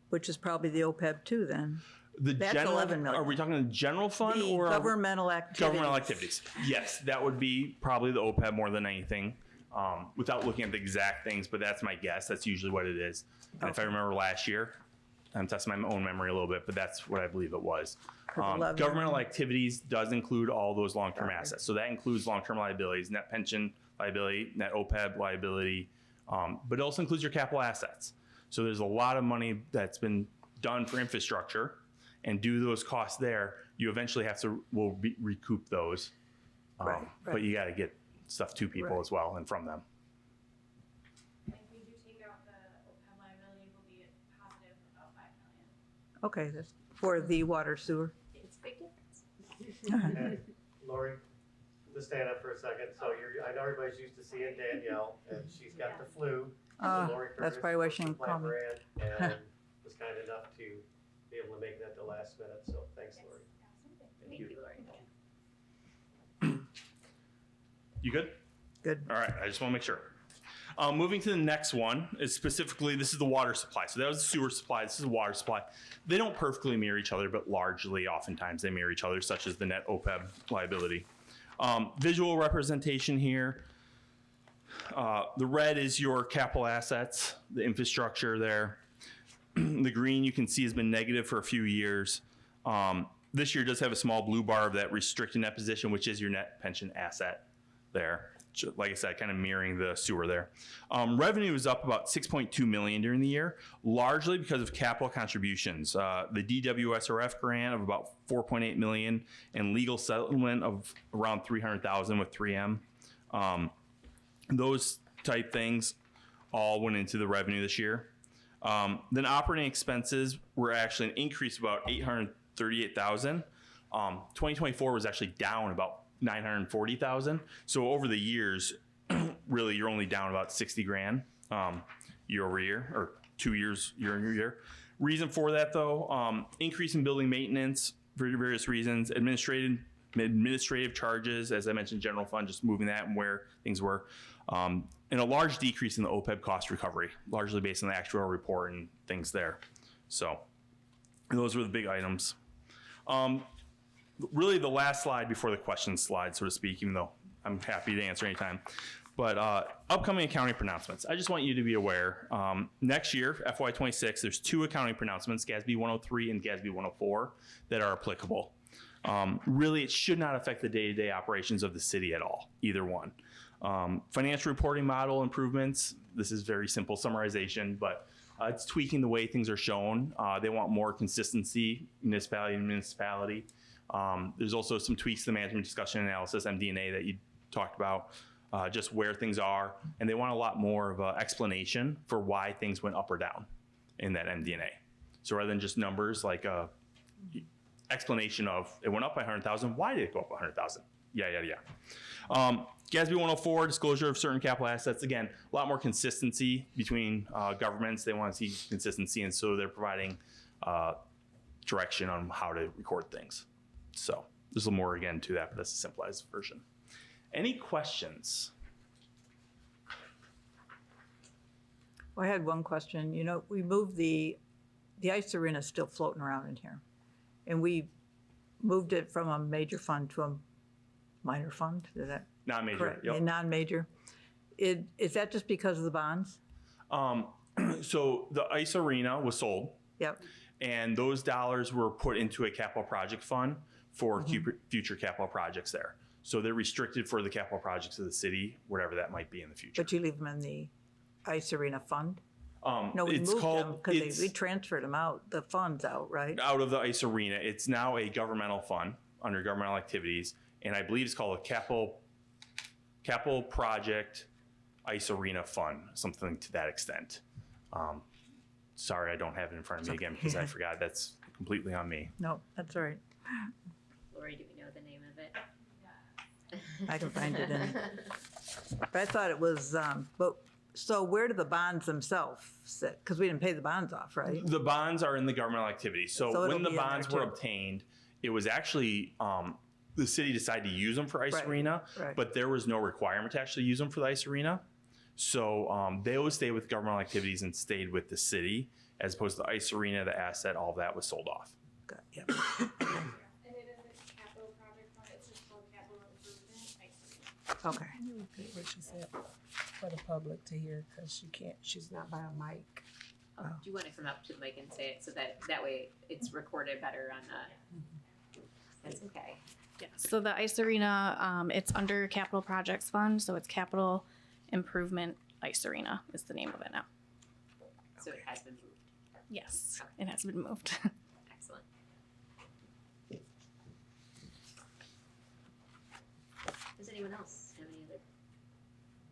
which is probably the OPEB too then. The That's general, 11 million. Are we talking the general fund The or governmental activities. governmental activities? Yes, that would be probably the OPEB more than anything. Without looking at the exact things, but that's my guess. That's usually what it is. And if I remember last year, I'm testing my own memory a little bit, but that's what I believe it was. 11. Governmental activities does include all those long-term assets. So that includes long-term liabilities, net pension liability, net OPEB liability, but it also includes your capital assets. So there's a lot of money that's been done for infrastructure, and due to those costs there, you eventually will recoup those. Right. But you got to get stuff to people Right. as well and from them. If we do take out the OPEB liability, we'll be at positive about 5 million. Okay, that's for the water sewer. It's a big difference. And Lori, just stand up for a second. So I know everybody's used to seeing Danielle, and she's got the flu. So Lori That's Curtis probably why works she for didn't call me. Plan Brand and was kind enough to be able to make that the last minute. So thanks, Lori. Thank you, Lori. You good? Good. All right, I just want to make sure. Moving to the next one is specifically, this is the water supply. So that was the sewer supply. This is the water supply. They don't perfectly mirror each other, but largely, oftentimes, they mirror each other, such as the net OPEB liability. Visual representation here. The red is your capital assets, the infrastructure there. The green you can see has been negative for a few years. This year does have a small blue bar of that restricted net position, which is your net pension asset there. Like I said, kind of mirroring the sewer there. Revenue is up about 6.2 million during the year, largely because of capital contributions. The DWSRF grant of about 4.8 million and legal settlement of around 300,000 with 3M. Those type things all went into the revenue this year. Then operating expenses were actually an increase of about 838,000. 2024 was actually down about 940,000. So over the years, really, you're only down about 60 grand year over year, or 2 years year over year. Reason for that, though, increase in building maintenance for various reasons, administrative charges, as I mentioned, general fund, just moving that and where things were, and a large decrease in the OPEB cost recovery, largely based on the actuarial report and things there. So those were the big items. Really the last slide before the question slide, so to speak, even though I'm happy to answer anytime. But upcoming accounting pronouncements. I just want you to be aware, next year, FY26, there's 2 accounting pronouncements, GASB 103 and GASB 104, that are applicable. Really, it should not affect the day-to-day operations of the city at all, either one. Financial reporting model improvements. This is very simple summarization, but it's tweaking the way things are shown. They want more consistency, municipality to municipality. There's also some tweaks to the management discussion analysis, MD&A, that you talked about, just where things are. And they want a lot more of an explanation for why things went up or down in that MD&A. So rather than just numbers, like a explanation of it went up by 100,000, why did it go up 100,000? Yeah. GASB 104, disclosure of certain capital assets. Again, a lot more consistency between governments. They want to see consistency, and so they're providing direction on how to record things. So there's a little more again to that, but that's a simplified version. Any questions? Well, I had one question. You know, we moved the ice arena is still floating around in here. And we moved it from a major fund to a minor fund. Is that Non-major. correct? Yep. A non-major. Is that just because of the bonds? So the ice arena was sold. Yep. And those dollars were put into a capital project fund for future capital projects there. So they're restricted for the capital projects of the city, whatever that might be in the future. But you leave them in the ice arena fund? No, we it's moved called, them because we transferred them out, the funds out, right? out of the ice arena. It's now a governmental fund under governmental activities, and I believe it's called a capital project ice arena fund, something to that extent. sorry, I don't have it in front of me again because I forgot. That's completely on me. No, that's all right. Lori, do we know the name of it? I can find it in. But I thought it was, but, so where do the bonds themselves sit? Because we didn't pay the bonds off, right? The bonds are in the governmental activity. So, So it'll when the be in there bonds were too. obtained, it was actually the city decided to use them for Ice Right, Arena, right. but there was no requirement to actually use them for the Ice Arena. So they always stayed with governmental activities and stayed with the city, as opposed to the Ice Arena, the asset, all of that was sold off. Got- yeah. And it isn't capital project fund, it's just for capital improvement, Ice Arena. Okay. Can you repeat what she said for the public to hear, because she can't, she's not by a mic. Oh, do you want to come up to the mic and say it so that way it's recorded better on the? That's okay. Yeah, so the Ice Arena, it's under Capital Projects Fund, so it's Capital Improvement Ice Arena is the name of it now. So it has been moved. Yes, it has been moved. Excellent. Does anyone else have any other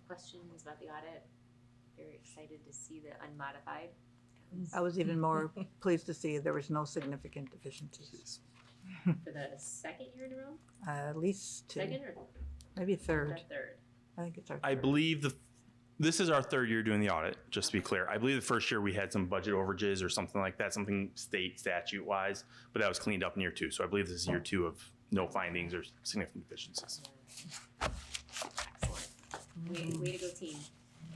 questions about the audit? Very excited to see the unmodified. I was even more pleased to see there was no significant deficiencies. For the second year in a row? At least two, Second or maybe third. third? I think it's our. I believe this is our third year doing the audit, just to be clear. I believe the first year we had some budget overages or something like that, something state statute wise, but that was cleaned up in year two. So I believe this is year two of no findings or significant deficiencies. Excellent. Way to go, team.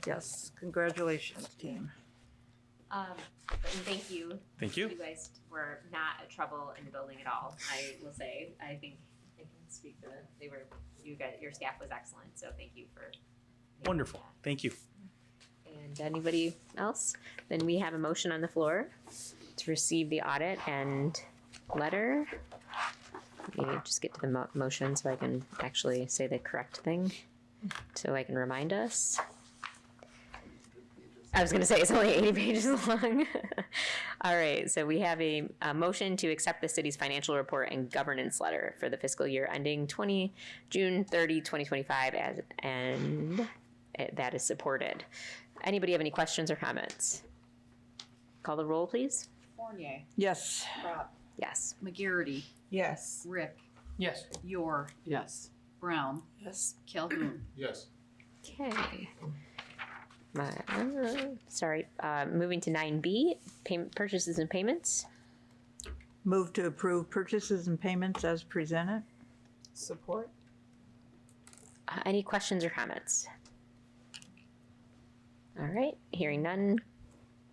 Yes, congratulations, team. And thank you. Thank you. You guys were not a trouble in the building at all. I will say. I think I can speak for you guys. Your staff was excellent. So thank you for. Wonderful. Thank you. And anybody else? Then we have a motion on the floor to receive the audit and letter. Let me just get to the motion so I can actually say the correct thing, so I can remind us. I was going to say it's only 80 pages long. All right, so we have a motion to accept the city's financial report and governance letter for the fiscal year ending June 30, 2025, and that is supported. Anybody have any questions or comments? Call the roll, please. Fournier. Yes. Crop. Yes. McGarity. Yes. Rick. Yes. Yor. Yes. Brown. Yes. Calhoun. Yes. Okay. Moving to 9B, purchases and payments. Move to approve purchases and payments as presented. Support. Any questions or comments? All right, hearing none,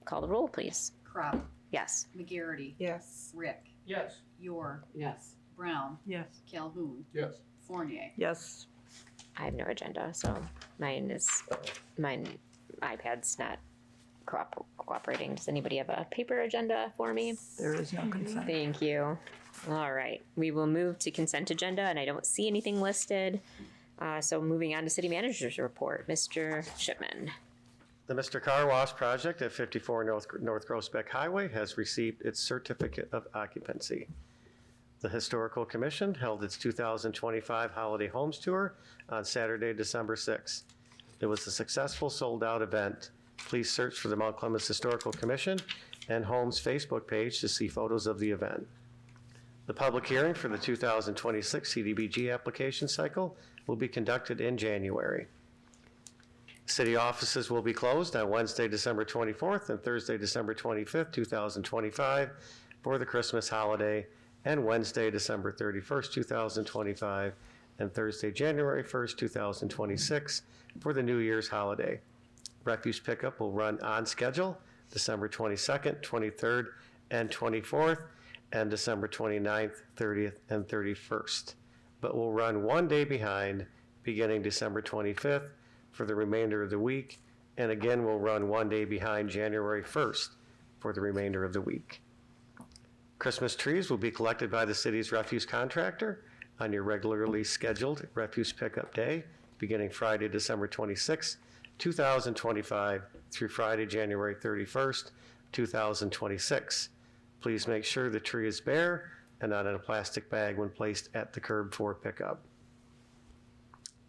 call the roll, please. Crop. Yes. McGarity. Yes. Rick. Yes. Yor. Yes. Brown. Yes. Calhoun. Yes. Fournier. Yes. I have no agenda, so mine iPad's not cooperating. Does anybody have a paper agenda for me? There is no consent. Thank you. All right, we will move to consent agenda, and I don't see anything listed. So moving on to city manager's report, Mr. Shipman. The Mr. Car Wash project at 54 North Groesbeck Highway has received its certificate of occupancy. The Historical Commission held its 2025 Holiday Homes Tour on Saturday, December 6th. It was a successful sold-out event. Please search for the Mount Clemens Historical Commission and Homes Facebook page to see photos of the event. The public hearing for the 2026 CDBG application cycle will be conducted in January. City offices will be closed on Wednesday, December 24th and Thursday, December 25th, 2025 for the Christmas holiday, and Wednesday, December 31st, 2025 and Thursday, January 1st, 2026 for the New Year's holiday. Refuse pickup will run on schedule December 22nd, 23rd, and 24th, and December 29th, 30th, and 31st, but will run one day behind beginning December 25th for the remainder of the week, and again will run one day behind January 1st for the remainder of the week. Christmas trees will be collected by the city's refuse contractor on your regularly scheduled refuse pickup day, beginning Friday, December 26th, 2025 through Friday, January 31st, 2026. Please make sure the tree is bare and not in a plastic bag when placed at the curb for pickup.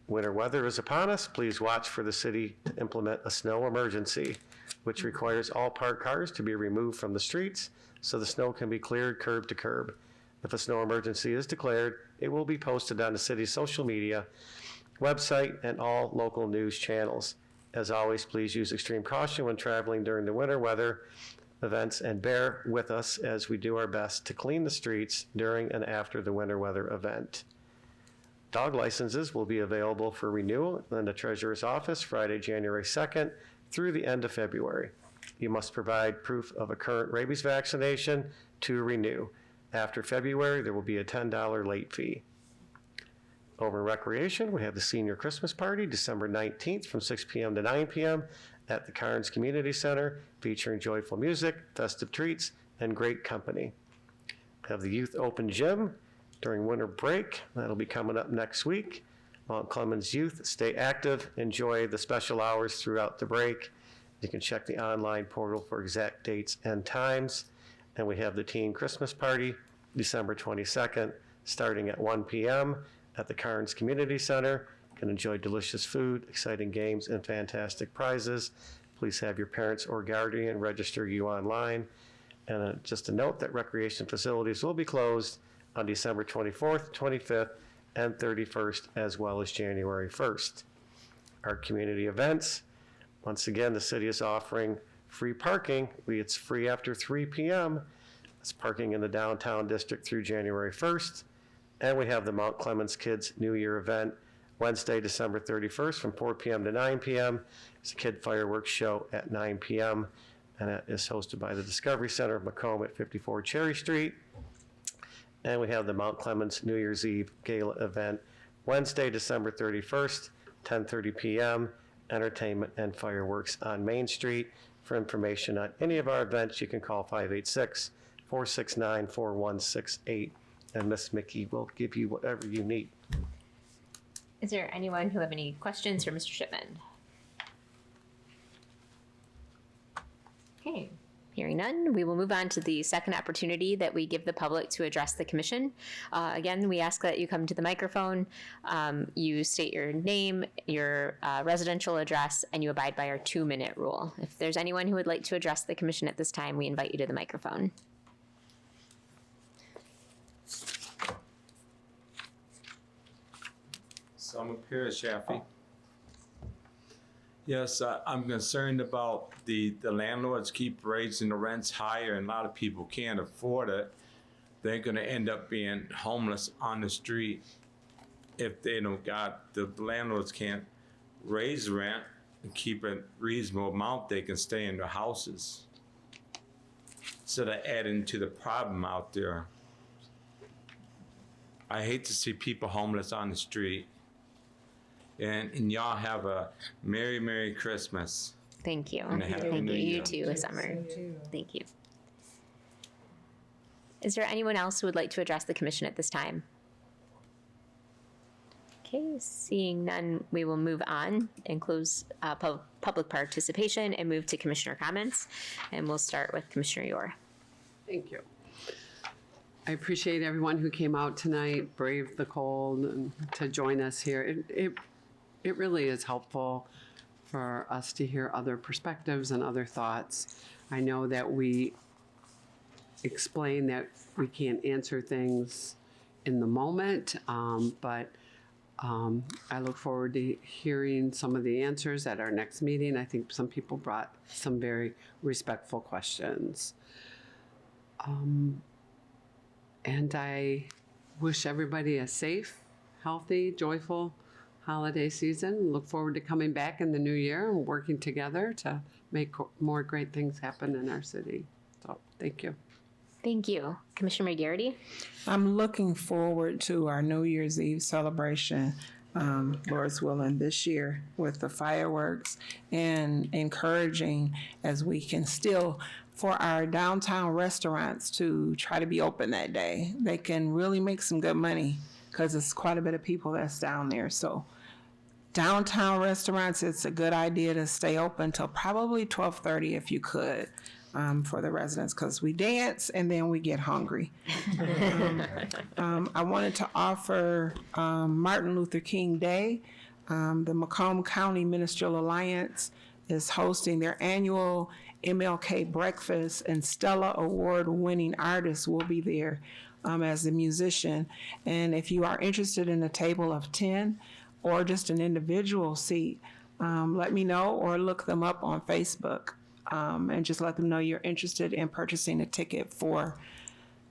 Winter weather is upon us. Please watch for the city to implement a snow emergency, which requires all parked cars to be removed from the streets so the snow can be cleared curb to curb. If a snow emergency is declared, it will be posted on the city's social media, website, and all local news channels. As always, please use extreme caution when traveling during the winter weather events and bear with us as we do our best to clean the streets during and after the winter weather event. Dog licenses will be available for renewal in the Treasurer's Office Friday, January 2nd through the end of February. You must provide proof of a current rabies vaccination to renew. After February, there will be a $10 late fee. Over in recreation, we have the Senior Christmas Party, December 19th from 6 p.m. to 9 p.m. at the Carnes Community Center, featuring joyful music, festive treats, and great company. We have the Youth Open Gym during winter break. That'll be coming up next week. Clemens Youth, stay active, enjoy the special hours throughout the break. You can check the online portal for exact dates and times. And we have the Teen Christmas Party, December 22nd, starting at 1 p.m. at the Carnes Community Center. You can enjoy delicious food, exciting games, and fantastic prizes. Please have your parents or guardian register you online. And just a note that recreation facilities will be closed on December 24th, 25th, and 31st, as well as January 1st. Our community events, once again, the city is offering free parking. It's free after 3 p.m. It's parking in the downtown district through January 1st. And we have the Mount Clemens Kids New Year event, Wednesday, December 31st from 4 p.m. to 9 p.m. It's a kid fireworks show at 9 p.m. And it is hosted by the Discovery Center of Macomb at 54 Cherry Street. And we have the Mount Clemens New Year's Eve Gala event, Wednesday, December 31st, 10:30 p.m. Entertainment and fireworks on Main Street. For information on any of our events, you can call 586-469-4168, and Miss Mickey will give you whatever you need. Is there anyone who have any questions for Mr. Shipman? Okay, hearing none, we will move on to the second opportunity that we give the public to address the commission. Again, we ask that you come to the microphone, you state your name, your residential address, and you abide by our 2-minute rule. If there's anyone who would like to address the commission at this time, we invite you to the microphone. Summer Pierce, Shafi. Yes, I'm concerned about the landlords keep raising the rents higher and a lot of people can't afford it. They're gonna end up being homeless on the street if they don't got, the landlords can't raise rent and keep a reasonable amount, they can stay in their houses instead of adding to the problem out there. I hate to see people homeless on the street. And y'all have a Merry, Merry Christmas. Thank you. And a Happy Thank New you. Year. You too, Summer. Thank you. Is there anyone else who would like to address the commission at this time? Okay, seeing none, we will move on and close public participation and move to commissioner comments. And we'll start with Commissioner Yor. Thank you. I appreciate everyone who came out tonight, braved the cold, and to join us here. It really is helpful for us to hear other perspectives and other thoughts. I know that we explain that we can't answer things in the moment, but I look forward to hearing some of the answers at our next meeting. I think some people brought some very respectful questions. And I wish everybody a safe, healthy, joyful holiday season. Look forward to coming back in the new year and working together to make more great things happen in our city. So, thank you. Thank you. Commissioner McGarity? I'm looking forward to our New Year's Eve celebration, Lord's willing, this year with the fireworks, and encouraging as we can still for our downtown restaurants to try to be open that day. They can really make some good money because it's quite a bit of people that's down there. So downtown restaurants, it's a good idea to stay open till probably 12:30 if you could. For the residents, because we dance and then we get hungry. I wanted to offer Martin Luther King Day The Macomb County Ministerial Alliance is hosting their annual MLK breakfast, and Stella Award-winning artists will be there as a musician. And if you are interested in a table of 10 or just an individual seat, let me know or look them up on Facebook, and just let them know you're interested in purchasing a ticket for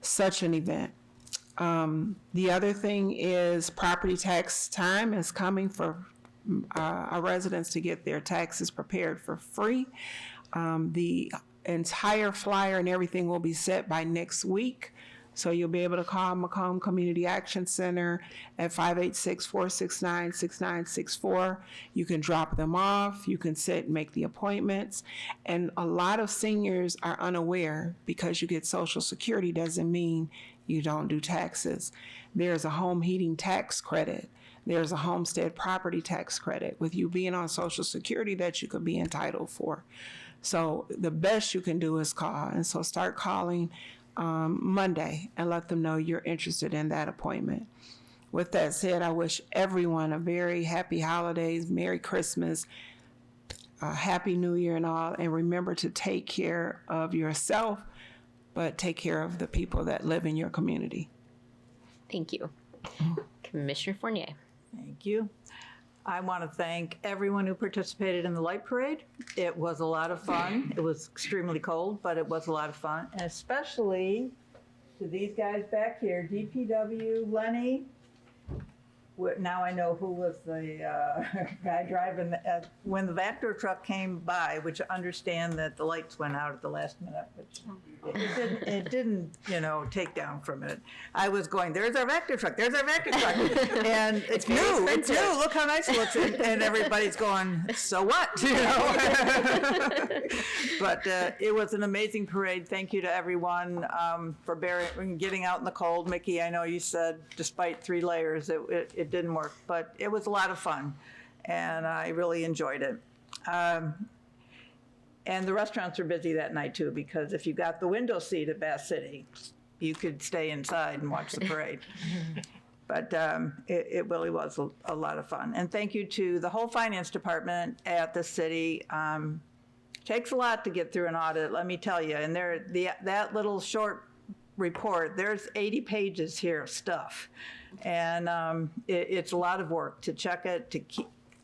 such an event. The other thing is property tax time is coming for our residents to get their taxes prepared for free. The entire flyer and everything will be set by next week. So you'll be able to call Macomb Community Action Center at 586-469-6964. You can drop them off. You can sit and make the appointments. And a lot of seniors are unaware, because you get Social Security doesn't mean you don't do taxes. There's a home heating tax credit. There's a homestead property tax credit with you being on Social Security that you could be entitled for. So the best you can do is call. And so start calling Monday and let them know you're interested in that appointment. With that said, I wish everyone a very happy holidays, Merry Christmas, Happy New Year and all. And remember to take care of yourself, but take care of the people that live in your community. Thank you. Commissioner Fournier. Thank you. I want to thank everyone who participated in the light parade. It was a lot of fun. It was extremely cold, but it was a lot of fun. And especially to these guys back here, DPW, Lenny. Now I know who was the guy driving when the Vector truck came by, which I understand that the lights went out at the last minute, which it didn't, take down from it. I was going, there's our Vector truck, there's our Vector truck. And it's new, look how nice it looks. And everybody's going, so what, But it was an amazing parade. Thank you to everyone for getting out in the cold. Mickey, I know you said despite 3 layers, it didn't work, but it was a lot of fun, and I really enjoyed it. And the restaurants were busy that night too, because if you got the window seat at Bass City, you could stay inside and watch the parade. But it really was a lot of fun. And thank you to the whole finance department at the city. Takes a lot to get through an audit, let me tell you. And that little short report, there's 80 pages here of stuff. And it's a lot of work to check it,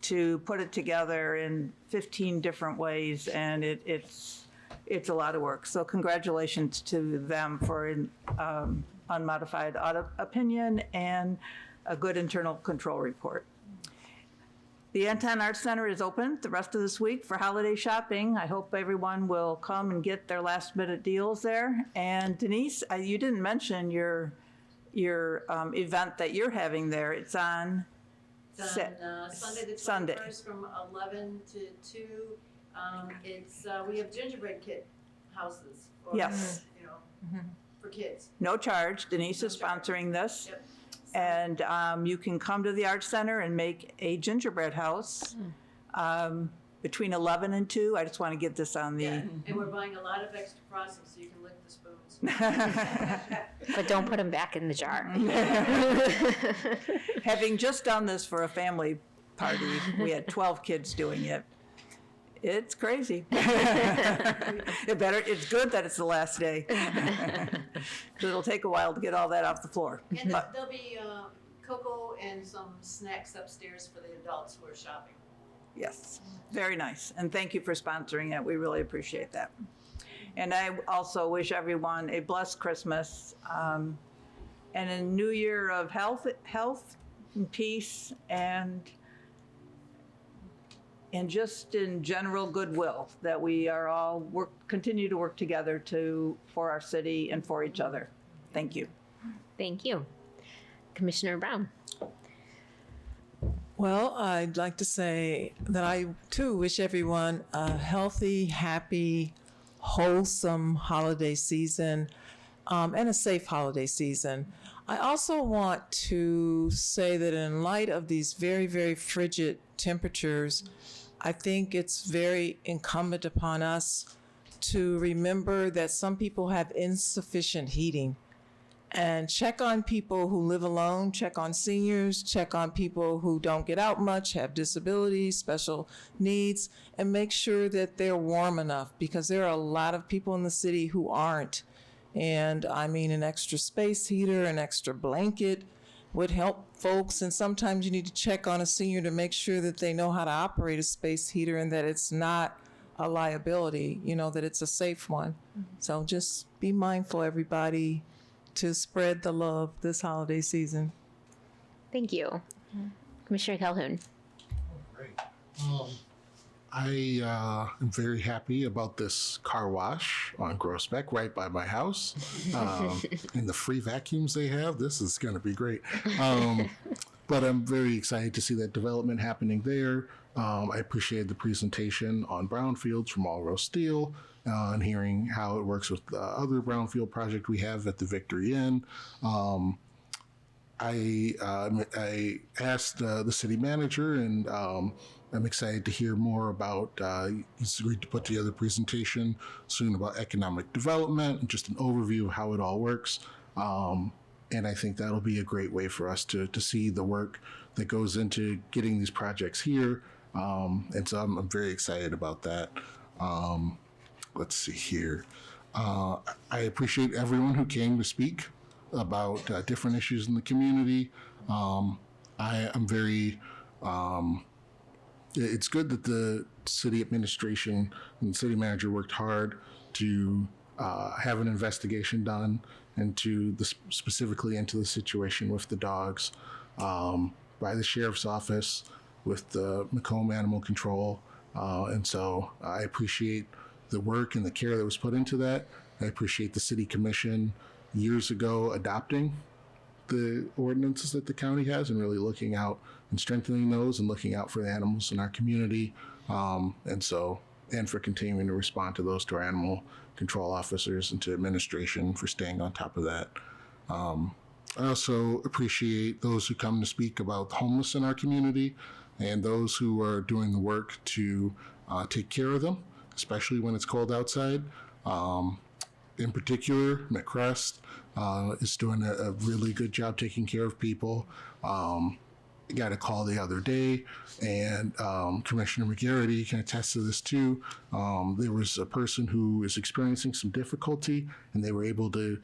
to put it together in 15 different ways, and it's a lot of work. So congratulations to them for an unmodified audit opinion and a good internal control report. The Anton Arts Center is open the rest of this week for holiday shopping. I hope everyone will come and get their last minute deals there. And Denise, you didn't mention your event that you're having there. It's on Sunday the 21st from 11 to 2. We have gingerbread kit houses. Yes. For kids. No charge. Denise is sponsoring this. Yep. And you can come to the Arts Center and make a gingerbread house between 11 and 2. I just want to get this on the... Yeah, and we're buying a lot of extra frosting so you can lick the spoons. But don't put them back in the jar. Having just done this for a family party, we had 12 kids doing it. It's crazy. It's good that it's the last day. Because it'll take a while to get all that off the floor. And there'll be cocoa and some snacks upstairs for the adults who are shopping. Yes, very nice. And thank you for sponsoring it. We really appreciate that. And I also wish everyone a blessed Christmas and a new year of health and peace and just in general goodwill, that we are all continue to work together for our city and for each other. Thank you. Thank you. Commissioner Brown. Well, I'd like to say that I too wish everyone a healthy, happy, wholesome holiday season and a safe holiday season. I also want to say that in light of these very, very frigid temperatures, I think it's very incumbent upon us to remember that some people have insufficient heating and check on people who live alone, check on seniors, check on people who don't get out much, have disabilities, special needs, and make sure that they're warm enough, because there are a lot of people in the city who aren't. And I mean, an extra space heater, an extra blanket would help folks. And sometimes you need to check on a senior to make sure that they know how to operate a space heater and that it's not a liability, you know, that it's a safe one. So just be mindful, everybody, to spread the love this holiday season. Thank you. Commissioner Calhoun. I am very happy about this car wash on Groesbeck right by my house. And the free vacuums they have, this is going to be great. But I'm very excited to see that development happening there. I appreciated the presentation on brownfields from Allrow Steel and hearing how it works with the other brownfield project we have at the Victory Inn. I asked the city manager, and I'm excited to hear more about, he's agreed to put together a presentation soon about economic development and just an overview of how it all works. And I think that'll be a great way for us to see the work that goes into getting these projects here. And so I'm very excited about that. Let's see here. I appreciate everyone who came to speak about different issues in the community. I am very, it's good that the city administration and the city manager worked hard to have an investigation done into specifically into the situation with the dogs by the sheriff's office with the Macomb Animal Control. And so I appreciate the work and the care that was put into that. I appreciate the city commission years ago adopting the ordinances that the county has and really looking out and strengthening those and looking out for the animals in our community. And for continuing to respond to those, to our animal control officers and to administration for staying on top of that. I also appreciate those who come to speak about the homeless in our community and those who are doing the work to take care of them, especially when it's cold outside. In particular, McCrest is doing a really good job taking care of people. I got a call the other day, and Commissioner McGarity can attest to this too. There was a person who is experiencing some difficulty, and they were able to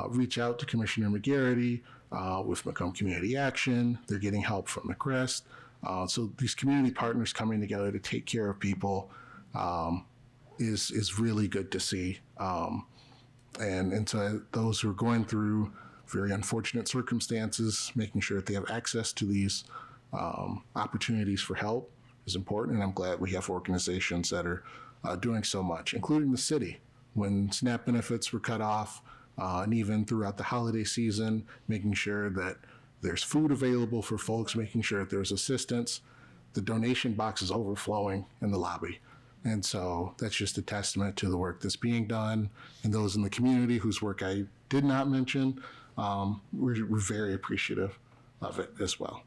reach out to Commissioner McGarity with Macomb Community Action. They're getting help from McCrest. So these community partners coming together to take care of people is really good to see. And so those who are going through very unfortunate circumstances, making sure that they have access to these opportunities for help is important. And I'm glad we have organizations that are doing so much, including the city. When SNAP benefits were cut off, and even throughout the holiday season, making sure that there's food available for folks, making sure that there's assistance. The donation box is overflowing in the lobby. And so that's just a testament to the work that's being done, and those in the community whose work I did not mention. We're very appreciative of it as well.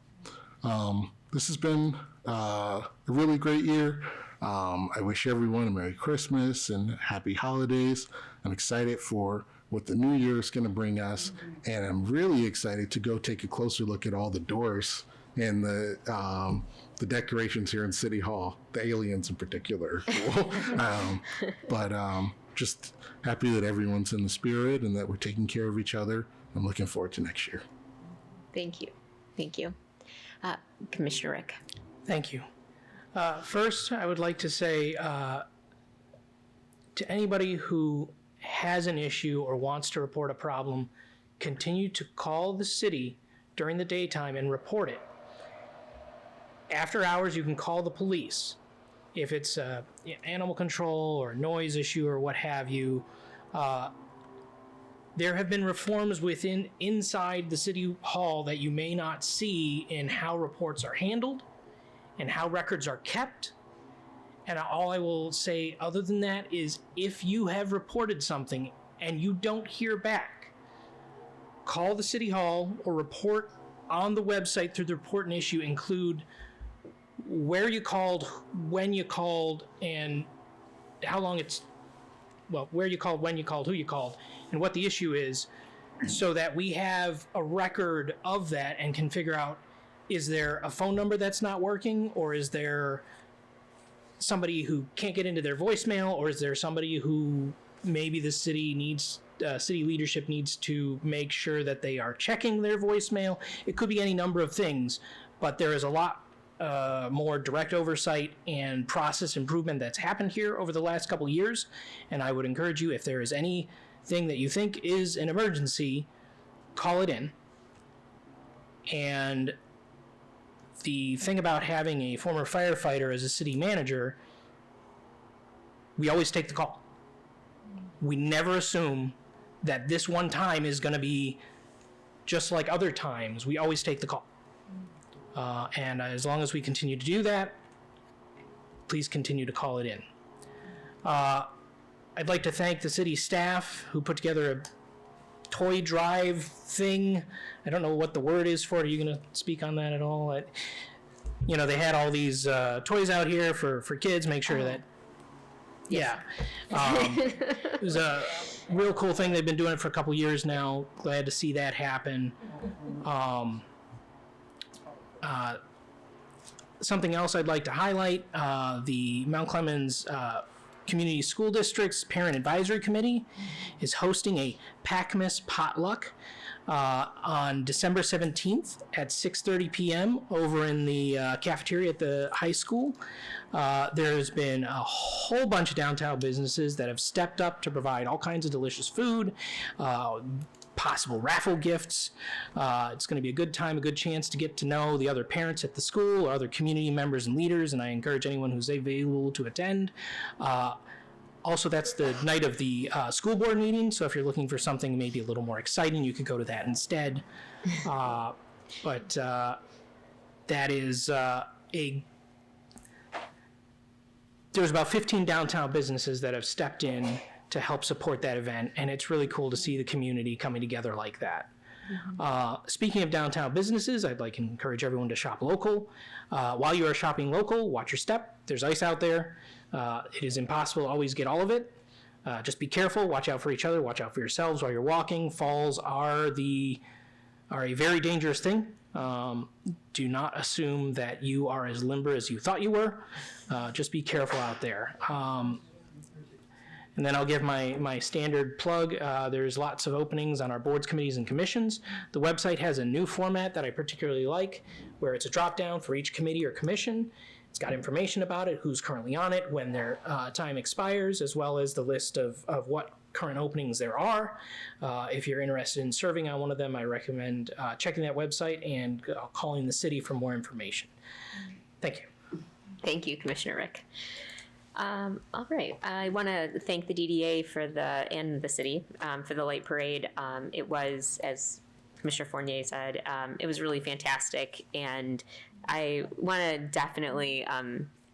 This has been a really great year. I wish everyone a Merry Christmas and Happy Holidays. I'm excited for what the new year is going to bring us, and I'm really excited to go take a closer look at all the doors and the decorations here in City Hall. The aliens in particular are cool. But just happy that everyone's in the spirit and that we're taking care of each other. I'm looking forward to next year. Thank you. Thank you. Commissioner Rick. Thank you. First, I would like to say to anybody who has an issue or wants to report a problem, continue to call the city during the daytime and report it. After hours, you can call the police. If it's animal control or noise issue or what have you, there have been reforms inside the city hall that you may not see in how reports are handled and how records are kept. And all I will say other than that is if you have reported something and you don't hear back, call the city hall or report on the website through the report and issue. Include where you called, when you called, and how long where you called, when you called, who you called, and what the issue is. so that we have a record of that and can figure out, is there a phone number that's not working, or is there somebody who can't get into their voicemail, or is there somebody who maybe the city needs, city leadership needs to make sure that they are checking their voicemail. It could be any number of things, but there is a lot more direct oversight and process improvement that's happened here over the last couple of years. And I would encourage you, if there is anything that you think is an emergency, call it in. And the thing about having a former firefighter as a city manager, we always take the call. We never assume that this one time is going to be just like other times. We always take the call. And as long as we continue to do that, please continue to call it in. I'd like to thank the city staff who put together a toy drive thing. I don't know what the word is for it. Are you going to speak on that at all? You know, they had all these toys out here for kids, make sure that, yeah. It was a real cool thing. They've been doing it for a couple years now. Glad to see that happen. Something else I'd like to highlight, the Mount Clemens Community School District's Parent Advisory Committee is hosting a PACMAS potluck on December 17th at 6:30 p.m. over in the cafeteria at the high school. There's been a whole bunch of downtown businesses that have stepped up to provide all kinds of delicious food, possible raffle gifts. It's going to be a good time, a good chance to get to know the other parents at the school or other community members and leaders, and I encourage anyone who's available to attend. Also, that's the night of the school board meeting, so if you're looking for something maybe a little more exciting, you could go to that instead. But that is there's about 15 downtown businesses that have stepped in to help support that event, and it's really cool to see the community coming together like that. Speaking of downtown businesses, I'd like to encourage everyone to shop local. While you are shopping local, watch your step. There's ice out there. It is impossible to always get all of it. Just be careful, watch out for each other, watch out for yourselves while you're walking. Falls are a very dangerous thing. Do not assume that you are as limber as you thought you were. Just be careful out there. And then I'll give my standard plug. There's lots of openings on our boards, committees, and commissions. The website has a new format that I particularly like, where it's a drop-down for each committee or commission. It's got information about it, who's currently on it, when their time expires, as well as the list of what current openings there are. If you're interested in serving on one of them, I recommend checking that website and calling the city for more information. Thank you. Thank you, Commissioner Rick. All right, I want to thank the DDA and the city for the light parade. It was, as Commissioner Fournier said, it was really fantastic, and I want to definitely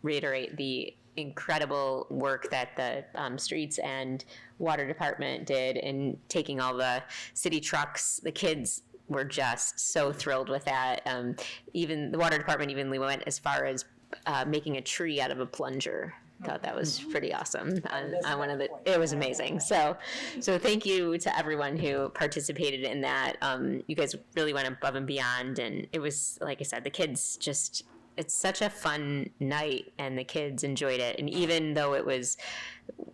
reiterate the incredible work that the streets and water department did in taking all the city trucks. The kids were just so thrilled with that. Even the water department even went as far as making a tree out of a plunger. Thought that was pretty awesome. It was amazing. So thank you to everyone who participated in that. You guys really went above and beyond, and it was, like I said, the kids just, it's such a fun night, and the kids enjoyed it. And even though it was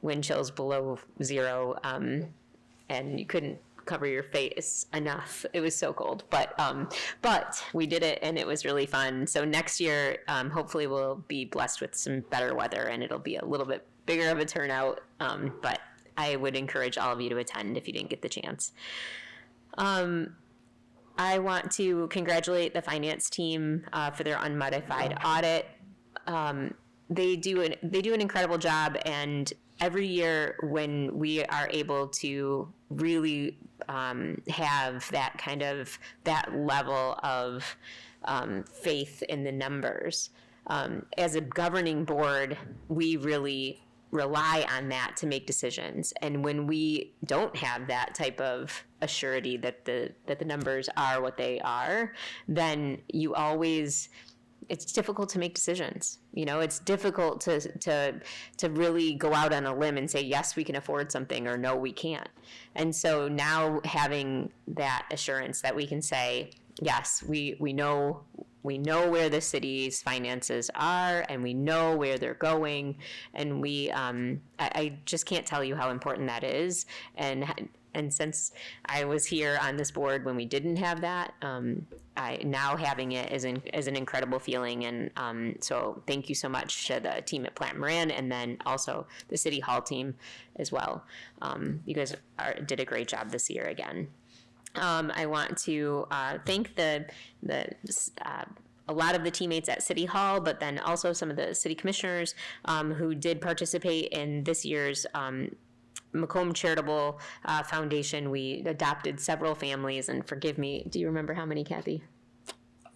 wind chills below zero, and you couldn't cover your face enough, it was so cold, but we did it, and it was really fun. So next year, hopefully we'll be blessed with some better weather, and it'll be a little bit bigger of a turnout, but I would encourage all of you to attend if you didn't get the chance. I want to congratulate the finance team for their unmodified audit. They do an incredible job, and every year when we are able to really have that level of faith in the numbers, as a governing board, we really rely on that to make decisions. And when we don't have that type of assurity that the numbers are what they are, then you always it's difficult to make decisions. You know, it's difficult to really go out on a limb and say, yes, we can afford something, or no, we can't. And so now having that assurance that we can say, yes, we know where the city's finances are, and we know where they're going, and I just can't tell you how important that is. And since I was here on this board when we didn't have that, now having it is an incredible feeling. And so thank you so much to the team at Plant Moran, and then also the City Hall team as well. You guys did a great job this year again. I want to thank a lot of the teammates at City Hall, but then also some of the city commissioners who did participate in this year's Macomb Charitable Foundation. We adopted several families, and forgive me, do you remember how many, Kathy?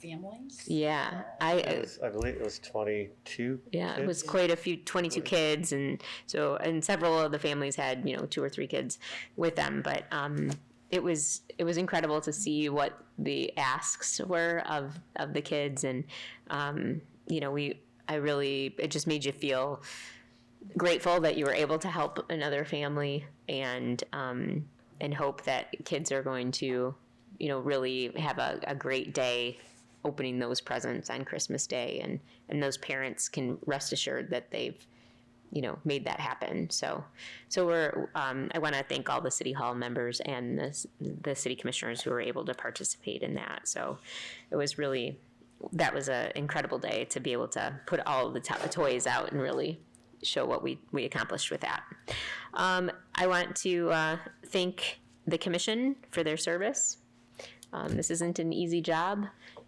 Families? Yeah, I believe it was 22 yeah, kids. it was quite a few, 22 kids, and several of the families had 2 or 3 kids with them, but it was incredible to see what the asks were of the kids, and it just made you feel grateful that you were able to help another family, and hope that kids are going to really have a great day opening those presents on Christmas Day, and those parents can rest assured that they've made that happen. So I want to thank all the City Hall members and the city commissioners who were able to participate in that. So that was an incredible day to be able to put all the toys out and really show what we accomplished with that. I want to thank the commission for their service. This isn't an easy job,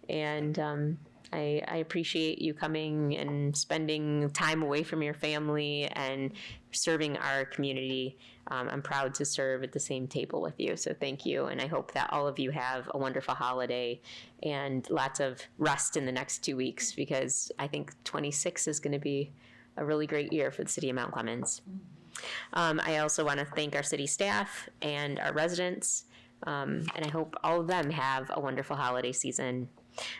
and I appreciate you coming and spending time away from your family and serving our community. I'm proud to serve at the same table with you, so thank you. And I hope that all of you have a wonderful holiday and lots of rest in the next 2 weeks, because I think 26 is going to be a really great year for the city of Mount Clemens. I also want to thank our city staff and our residents, and I hope all of them have a wonderful holiday season.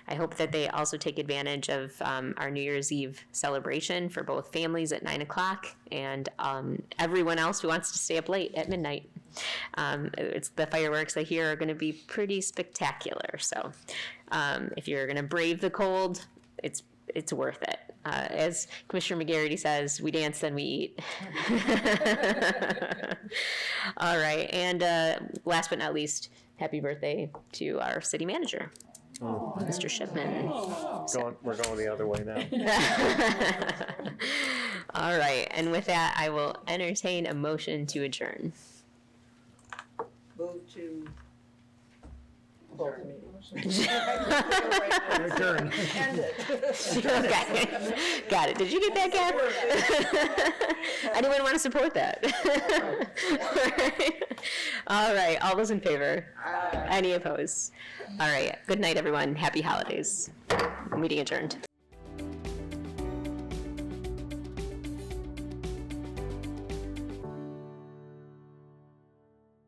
I hope that they also take advantage of our New Year's Eve celebration for both families at 9 o'clock and everyone else who wants to stay up late at midnight. It's the fireworks I hear are going to be pretty spectacular. So if you're going to brave the cold, it's worth it. As Commissioner McGarity says, we dance, then we eat. All right, and last but not least, happy birthday to our city manager, Mr. Shipman. We're going the other way now. All right, and with that, I will entertain a motion to adjourn. Move to close the meeting. Your turn. End it. Okay. Got it. Did you get that, Gab? Anyone want to support that? All right. All those in favor? Any opposed? All right. Good night, everyone. Happy holidays. Meeting adjourned.